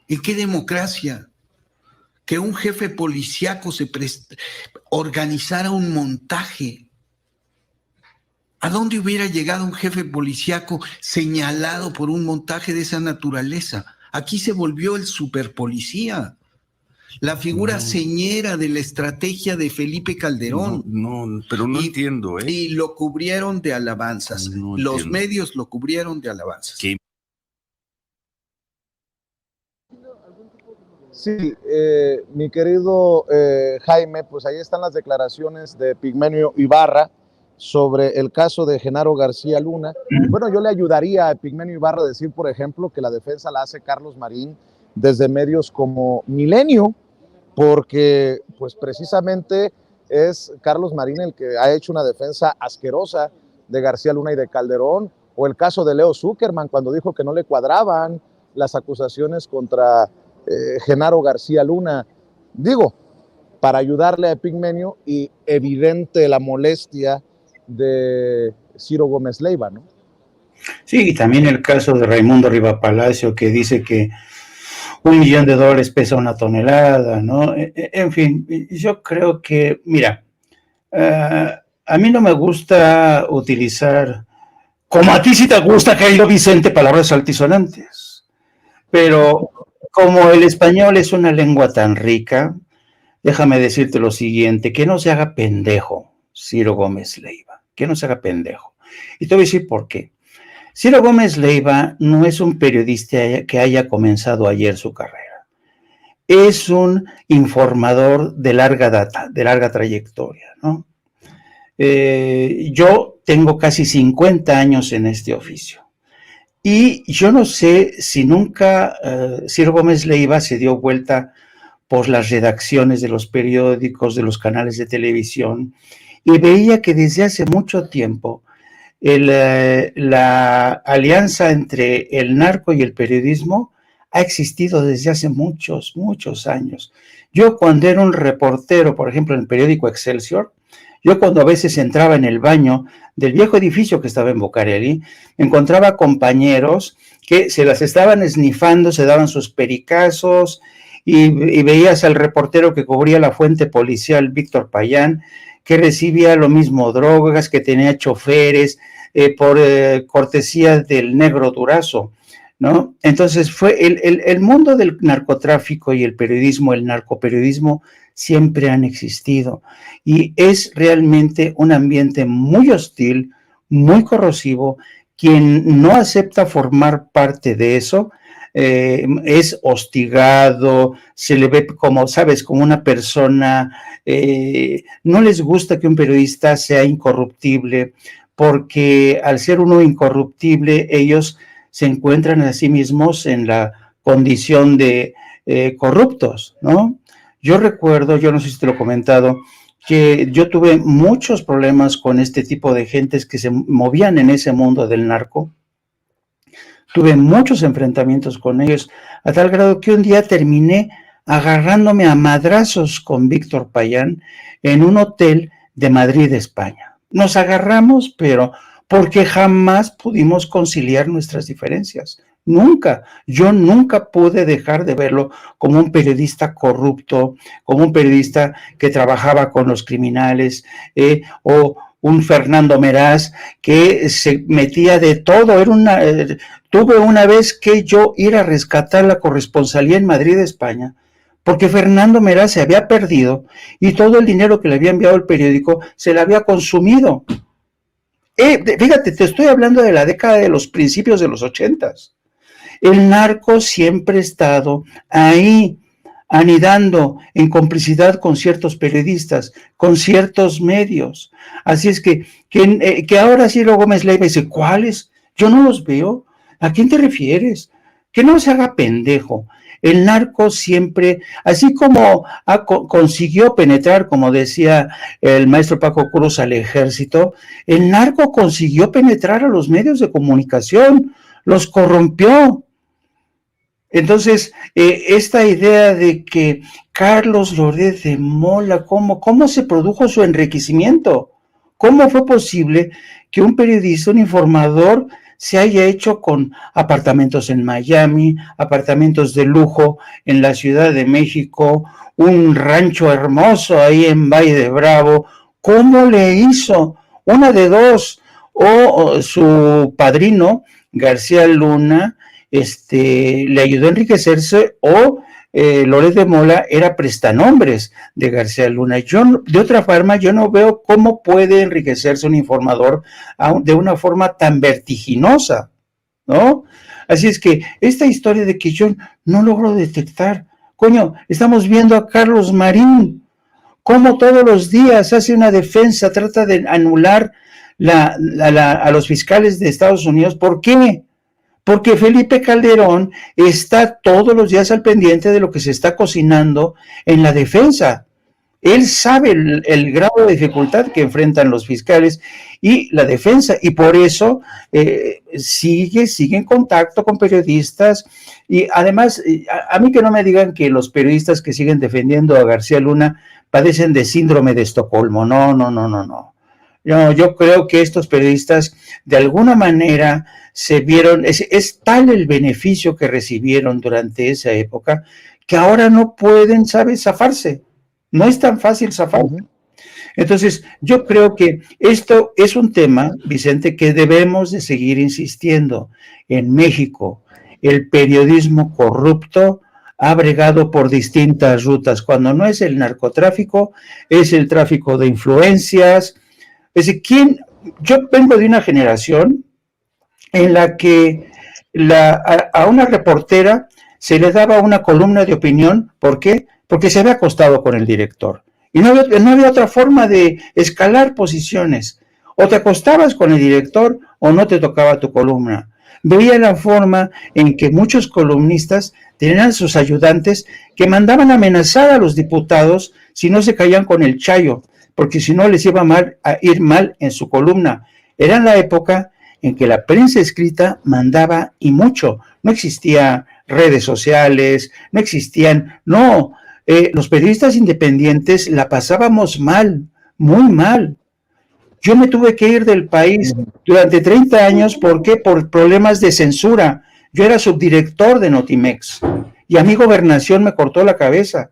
¿En qué democracia? Que un jefe policíaco organizara un montaje. ¿A dónde hubiera llegado un jefe policíaco señalado por un montaje de esa naturaleza? Aquí se volvió el superpolicía, la figura señera de la estrategia de Felipe Calderón. No, pero no entiendo. Y lo cubrieron de alabanzas. Los medios lo cubrieron de alabanzas. ¿Qué? Sí, mi querido Jaime, pues ahí están las declaraciones de Epigmenio Ibarra sobre el caso de Genaro García Luna. Bueno, yo le ayudaría a Epigmenio Ibarra a decir, por ejemplo, que la defensa la hace Carlos Marín desde medios como Milenio, porque pues precisamente es Carlos Marín el que ha hecho una defensa asquerosa de García Luna y de Calderón, o el caso de Leo Zuckerman cuando dijo que no le cuadraban las acusaciones contra Genaro García Luna. Digo, para ayudarle a Epigmenio, y evidente la molestia de Ciro Gómez Leiva, ¿no? Sí, y también el caso de Raimundo Rivapalacio, que dice que $1 millón pesa una tonelada, ¿no? En fin, yo creo que, mira, a mí no me gusta utilizar, como a ti sí te gusta, querido Vicente, palabras altisonantes, pero como el español es una lengua tan rica, déjame decirte lo siguiente, que no se haga pendejo Ciro Gómez Leiva, que no se haga pendejo. Y te voy a decir por qué. Ciro Gómez Leiva no es un periodista que haya comenzado ayer su carrera. Es un informador de larga data, de larga trayectoria, ¿no? Yo tengo casi 50 años en este oficio. Y yo no sé si nunca Ciro Gómez Leiva se dio vuelta por las redacciones de los periódicos, de los canales de televisión, y veía que desde hace mucho tiempo la alianza entre el narco y el periodismo ha existido desde hace muchos, muchos años. Yo cuando era un reportero, por ejemplo, en el periódico Excelsior, yo cuando a veces entraba en el baño del viejo edificio que estaba en Bucareli, encontraba compañeros que se las estaban esnifando, se daban sus pericazos, y veías al reportero que cubría la fuente policial, Víctor Payán, que recibía lo mismo drogas, que tenía choferes, por cortesía del negro Durazo, ¿no? Entonces fue el mundo del narcotráfico y el periodismo, el narcoperiodismo, siempre han existido y es realmente un ambiente muy hostil, muy corrosivo. Quien no acepta formar parte de eso es hostigado, se le ve como, sabes, como una persona, no les gusta que un periodista sea incorruptible, porque al ser uno incorruptible, ellos se encuentran a sí mismos en la condición de corruptos, ¿no? Yo recuerdo, yo no sé si te lo he comentado, que yo tuve muchos problemas con este tipo de gentes que se movían en ese mundo del narco. Tuve muchos enfrentamientos con ellos, a tal grado que un día terminé agarrándome a madrazos con Víctor Payán en un hotel de Madrid, España. Nos agarramos, pero porque jamás pudimos conciliar nuestras diferencias. Nunca. Yo nunca pude dejar de verlo como un periodista corrupto, como un periodista que trabajaba con los criminales, o un Fernando Meraz que se metía de todo. Tuve una vez que yo ir a rescatar la corresponsalía en Madrid, España, porque Fernando Meraz se había perdido y todo el dinero que le había enviado el periódico se le había consumido. Fíjate, te estoy hablando de la década de los principios de los 80s. El narco siempre ha estado ahí, anidando en complicidad con ciertos periodistas, con ciertos medios. Así es que ahora Ciro Gómez Leiva dice, ¿cuáles? Yo no los veo. ¿A quién te refieres? Que no se haga pendejo. El narco siempre, así como consiguió penetrar, como decía el maestro Paco Cruz, al ejército, el narco consiguió penetrar a los medios de comunicación, los corrompió. Entonces, esta idea de que Carlos Loret de Mola, ¿cómo se produjo su enriquecimiento? ¿Cómo fue posible que un periodista, un informador, se haya hecho con apartamentos en Miami, apartamentos de lujo en la Ciudad de México, un rancho hermoso ahí en Valle de Bravo? ¿Cómo le hizo? Una de dos, o su padrino, García Luna, le ayudó a enriquecerse, o Loret de Mola era prestanombres de García Luna. De otra forma, yo no veo cómo puede enriquecerse un informador de una forma tan vertiginosa, ¿no? Así es que esta historia de que yo no logro detectar, coño, estamos viendo a Carlos Marín, cómo todos los días hace una defensa, trata de anular a los fiscales de Estados Unidos. ¿Por qué? Porque Felipe Calderón está todos los días al pendiente de lo que se está cocinando en la defensa. Él sabe el grado de dificultad que enfrentan los fiscales y la defensa, y por eso sigue en contacto con periodistas. Y además, a mí que no me digan que los periodistas que siguen defendiendo a García Luna padecen de síndrome de Estocolmo. No. Yo creo que estos periodistas de alguna manera se vieron, es tal el beneficio que recibieron durante esa época que ahora no pueden, ¿sabes?, zafarse. No es tan fácil zafarse. Entonces, yo creo que esto es un tema, Vicente, que debemos de seguir insistiendo. En México, el periodismo corrupto ha bregado por distintas rutas. Cuando no es el narcotráfico, es el tráfico de influencias. Es decir, yo vengo de una generación en la que a una reportera se le daba una columna de opinión. ¿Por qué? Porque se había acostado con el director. Y no había otra forma de escalar posiciones. O te acostabas con el director o no te tocaba tu columna. Veía la forma en que muchos columnistas tenían sus ayudantes que mandaban amenazar a los diputados si no se caían con el chayo, porque si no les iba a ir mal en su columna. Era en la época en que la prensa escrita mandaba y mucho. No existían redes sociales, no existían, no, los periodistas independientes la pasábamos mal, muy mal. Yo me tuve que ir del país durante 30 años, ¿por qué? Por problemas de censura. Yo era subdirector de Notimex y a mi gobernación me cortó la cabeza.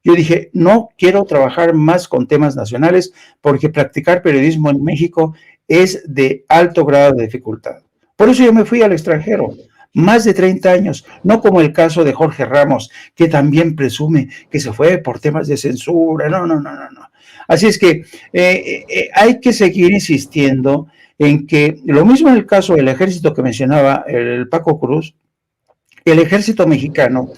Yo dije, no quiero trabajar más con temas nacionales porque practicar periodismo en México es de alto grado de dificultad. Por eso yo me fui al extranjero, más de 30 años, no como el caso de Jorge Ramos, que también presume que se fue por temas de censura. No. Así es que hay que seguir insistiendo en que, lo mismo en el caso del ejército que mencionaba el Paco Cruz, el ejército mexicano,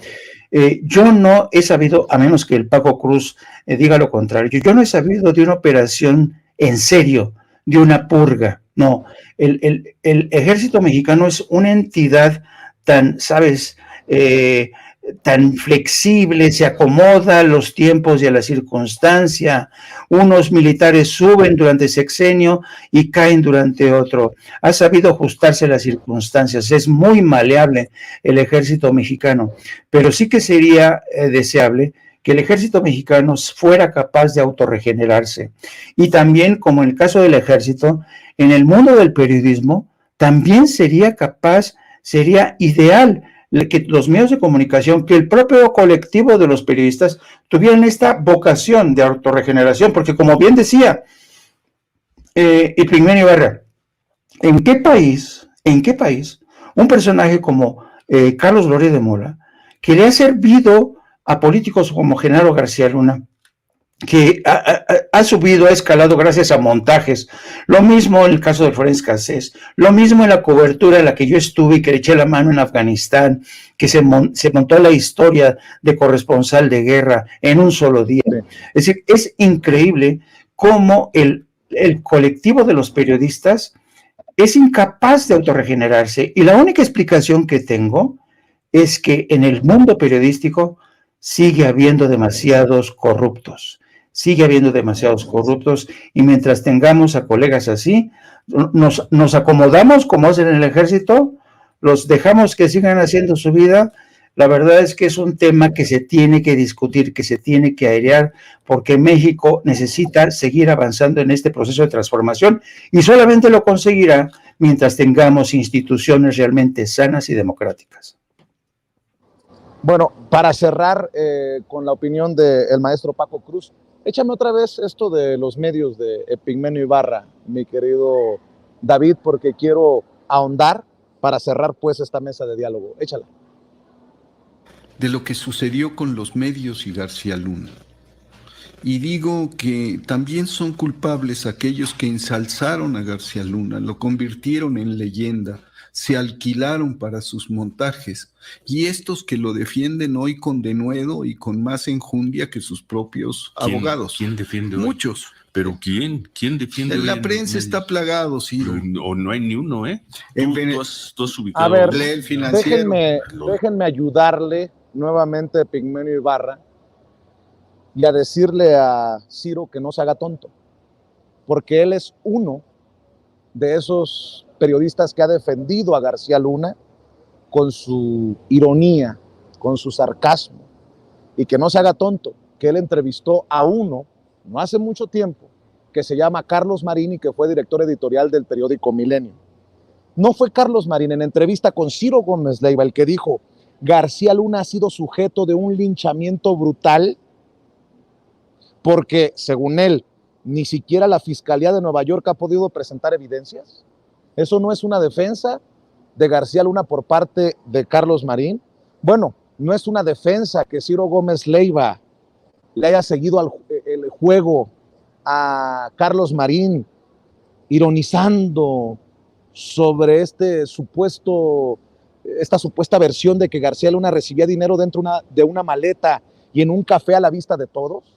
yo no he sabido, a menos que el Paco Cruz diga lo contrario, yo no he sabido de una operación en serio, de una purga. No, el ejército mexicano es una entidad tan, ¿sabes?, tan flexible, se acomoda a los tiempos y a la circunstancia. Unos militares suben durante sexenio y caen durante otro. Ha sabido ajustarse a las circunstancias. Es muy maleable el ejército mexicano, pero sí que sería deseable que el ejército mexicano fuera capaz de autorregenerarse. Y también, como en el caso del ejército, en el mundo del periodismo, también sería capaz, sería ideal que los medios de comunicación, que el propio colectivo de los periodistas tuvieran esta vocación de autorregeneración, porque como bien decía Epigmenio Ibarra, ¿en qué país un personaje como Carlos Loret de Mola, que le ha servido a políticos como Genaro García Luna, que ha subido, ha escalado gracias a montajes, lo mismo en el caso de Florence Cassés, lo mismo en la cobertura en la que yo estuve y que le eché la mano en Afganistán, que se montó la historia de corresponsal de guerra en un solo día. Es decir, es increíble cómo el colectivo de los periodistas es incapaz de autorregenerarse, y la única explicación que tengo es que en el mundo periodístico sigue habiendo demasiados corruptos, y mientras tengamos a colegas así, nos acomodamos como hacen en el ejército, los dejamos que sigan haciendo su vida. La verdad es que es un tema que se tiene que discutir, que se tiene que airear, porque México necesita seguir avanzando en este proceso de transformación, y solamente lo conseguirá mientras tengamos instituciones realmente sanas y democráticas. Bueno, para cerrar con la opinión del maestro Paco Cruz, échame otra vez esto de los medios de Epigmenio Ibarra, mi querido David, porque quiero ahondar para cerrar pues esta mesa de diálogo. Échala. De lo que sucedió con los medios y García Luna. Y digo que también son culpables aquellos que ensalzaron a García Luna, lo convirtieron en leyenda, se alquilaron para sus montajes, y estos que lo defienden hoy con denuedo y con más enjundia que sus propios abogados. ¿Quién defiende hoy? Muchos. ¿Pero quién? ¿Quién defiende hoy? La prensa está plagado, Ciro. O no hay ni uno, ¿eh? Tú has ubicado. A ver, el Financiero. déjenme ayudarle nuevamente a Epigmenio Ibarra y a decirle a Ciro que no se haga tonto, porque él es uno de esos periodistas que ha defendido a García Luna con su ironía, con su sarcasmo, y que no se haga tonto, que él entrevistó a uno, no hace mucho tiempo, que se llama Carlos Marín y que fue director editorial del periódico Milenio. No fue Carlos Marín, en entrevista con Ciro Gómez Leiva, el que dijo: García Luna ha sido sujeto de un linchamiento brutal porque, según él, ni siquiera la Fiscalía de Nueva York ha podido presentar evidencias. ¿Eso no es una defensa de García Luna por parte de Carlos Marín? Bueno, no es una defensa que Ciro Gómez Leiva le haya seguido el juego a Carlos Marín, ironizando sobre esta supuesta versión de que García Luna recibía dinero dentro de una maleta y en un café a la vista de todos.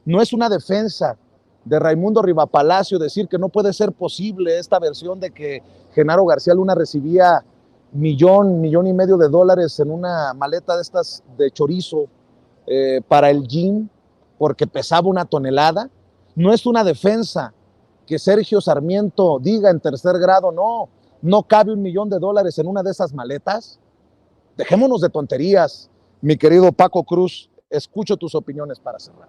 No es una defensa de Raimundo Rivapalacio decir que no puede ser posible esta versión de que Genaro García Luna recibía millón y medio de dólares en una maleta de estas de chorizo para el gym porque pesaba 1 tonelada. No es una defensa que Sergio Sarmiento diga en tercer grado: no, ¿No cabe $1 millón en una de esas maletas? Dejémonos de tonterías, mi querido Paco Cruz. Escucho tus opiniones para cerrar.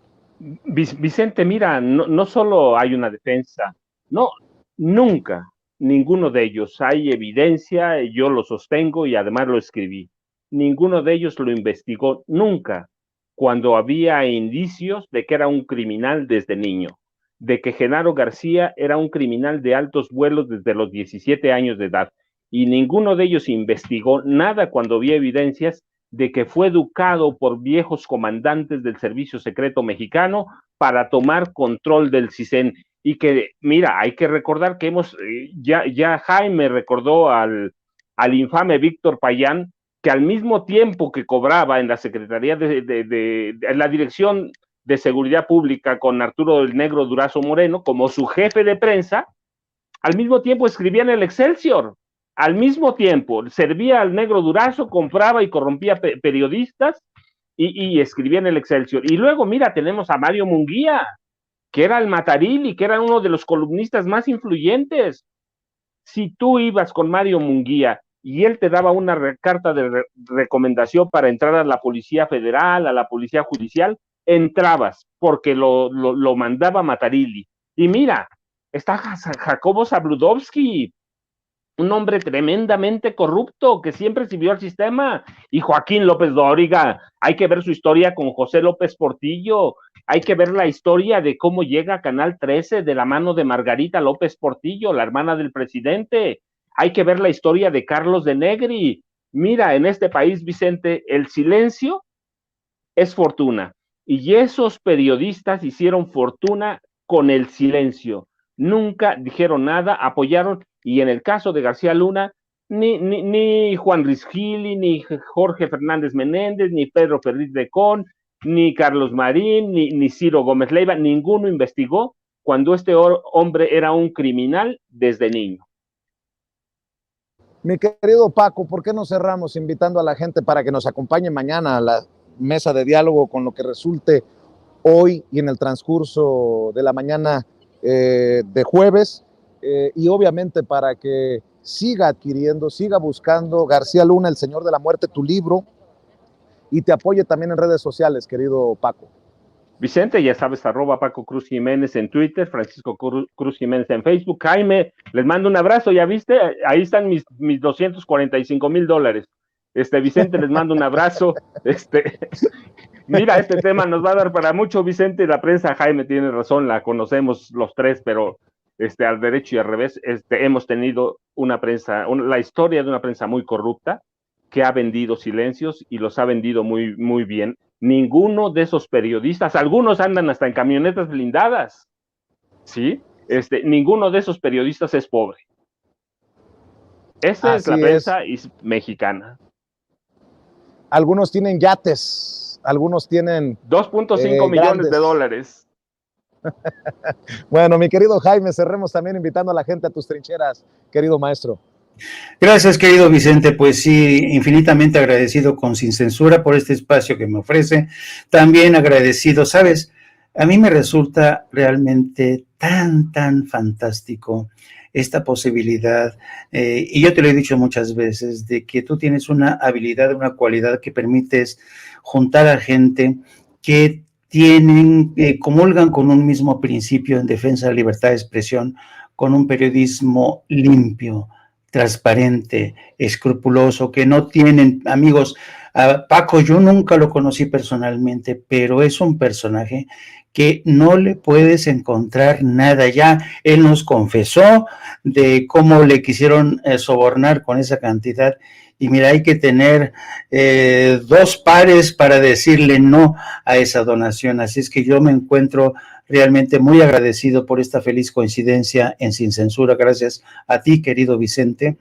Vicente, mira, no solo hay una defensa, no, nunca, ninguno de ellos, hay evidencia, yo lo sostengo y además lo escribí, ninguno de ellos lo investigó nunca cuando había indicios de que era un criminal desde niño, de que Genaro García era un criminal de altos vuelos desde los 17 años de edad, y ninguno de ellos investigó nada cuando había evidencias de que fue educado por viejos comandantes del Servicio Secreto Mexicano para tomar control del CISEN. Y que, mira, hay que recordar que ya Jaime recordó al infame Víctor Payán, que al mismo tiempo que cobraba en la Secretaría en la Dirección de Seguridad Pública con Arturo el Negro Durazo Moreno, como su jefe de prensa, al mismo tiempo escribía en el Excelsior. Al mismo tiempo, servía al Negro Durazo, compraba y corrompía periodistas y escribía en el Excelsior. Y luego, mira, tenemos a Mario Munguía, que era el Matarili, que era uno de los columnistas más influyentes. Si tú ibas con Mario Munguía y él te daba una carta de recomendación para entrar a la Policía Federal, a la Policía Judicial, entrabas, porque lo mandaba Matarili. Y mira, está Jacobo Zabludovsky, un hombre tremendamente corrupto que siempre sirvió al sistema, y Joaquín López Dóriga. Hay que ver su historia con José López Portillo, hay que ver la historia de cómo llega a Canal 13 de la mano de Margarita López Portillo, la hermana del presidente. Hay que ver la historia de Carlos de Negri. Mira, en este país, Vicente, el silencio es fortuna, y esos periodistas hicieron fortuna con el silencio. Nunca dijeron nada, apoyaron. Y en el caso de García Luna, ni Juan Risgili, ni Jorge Fernández Menéndez, ni Pedro Ferriz de Con, ni Carlos Marín, ni Ciro Gómez Leiva, ninguno investigó cuando este hombre era un criminal desde niño. Mi querido Paco, ¿por qué no cerramos invitando a la gente para que nos acompañe mañana a la mesa de diálogo con lo que resulte hoy y en el transcurso de la mañana de jueves? Y obviamente para que siga adquiriendo, siga buscando García Luna, El Señor de la Muerte, tu libro, y te apoye también en redes sociales, querido Paco. Vicente, ya sabes, @Paco Cruz Jiménez en Twitter, Francisco Cruz Jiménez en Facebook. Jaime, les mando un abrazo, ¿ya viste? Ahí están mis $245,000. Vicente, les mando un abrazo. Mira, este tema nos va a dar para mucho, Vicente. La prensa, Jaime tiene razón, la conocemos los tres, pero al derecho y al revés, hemos tenido una prensa, la historia de una prensa muy corrupta, que ha vendido silencios y los ha vendido muy, muy bien. Ninguno de esos periodistas, algunos andan hasta en camionetas blindadas, ¿sí? Ninguno de esos periodistas es pobre. Esa es la prensa mexicana. Algunos tienen yates, algunos tienen 2.5 millones de dólares. Bueno, mi querido Jaime, cerremos también invitando a la gente a tus trincheras, querido maestro. Gracias, querido Vicente. Pues sí, infinitamente agradecido con Sin Censura por este espacio que me ofrece. También agradecido, ¿sabes? A mí me resulta realmente tan fantástico esta posibilidad, y yo te lo he dicho muchas veces, de que tú tienes una habilidad, una cualidad que permites juntar a gente que comulgan con un mismo principio en defensa de la libertad de expresión, con un periodismo limpio, transparente, escrupuloso, que no tienen, amigos, Paco, yo nunca lo conocí personalmente, pero es un personaje que no le puedes encontrar nada. Ya él nos confesó de cómo le quisieron sobornar con esa cantidad, y mira, hay que tener 2 pares para decirle no a esa donación. Así es que yo me encuentro realmente muy agradecido por esta feliz coincidencia en Sin Censura. Gracias a ti, querido Vicente.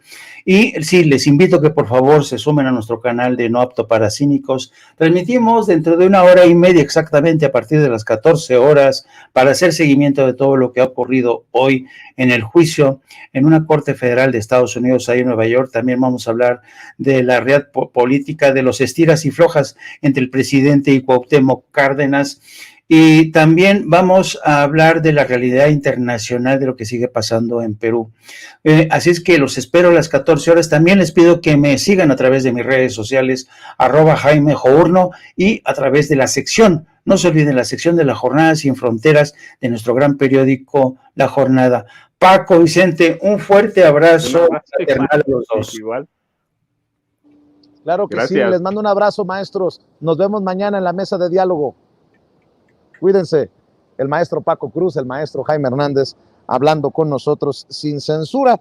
Y sí, les invito a que por favor se sumen a nuestro canal de No Apto para Cínicos. Transmitimos dentro de 1 hora y media exactamente, a partir de las 14 horas, para hacer seguimiento de todo lo que ha ocurrido hoy en el juicio en una corte federal de Estados Unidos, ahí en Nueva York. También vamos a hablar de la realidad política, de los estiras y flojas entre el presidente y Cuauhtémoc Cárdenas. Y también vamos a hablar de la realidad internacional de lo que sigue pasando en Perú. Así es que los espero a las 14 horas. También les pido que me sigan a través de mis redes sociales, @JaimeJourno, y a través de la sección, no se olviden, la sección de La Jornada Sin Fronteras de nuestro gran periódico La Jornada. Paco, Vicente, un fuerte abrazo fraternal a los dos. Igual. Claro que Gracias. sí, les mando un abrazo, maestros. Nos vemos mañana en la mesa de diálogo. Cuídense. El maestro Paco Cruz, el maestro Jaime Hernández, hablando con nosotros sin censura.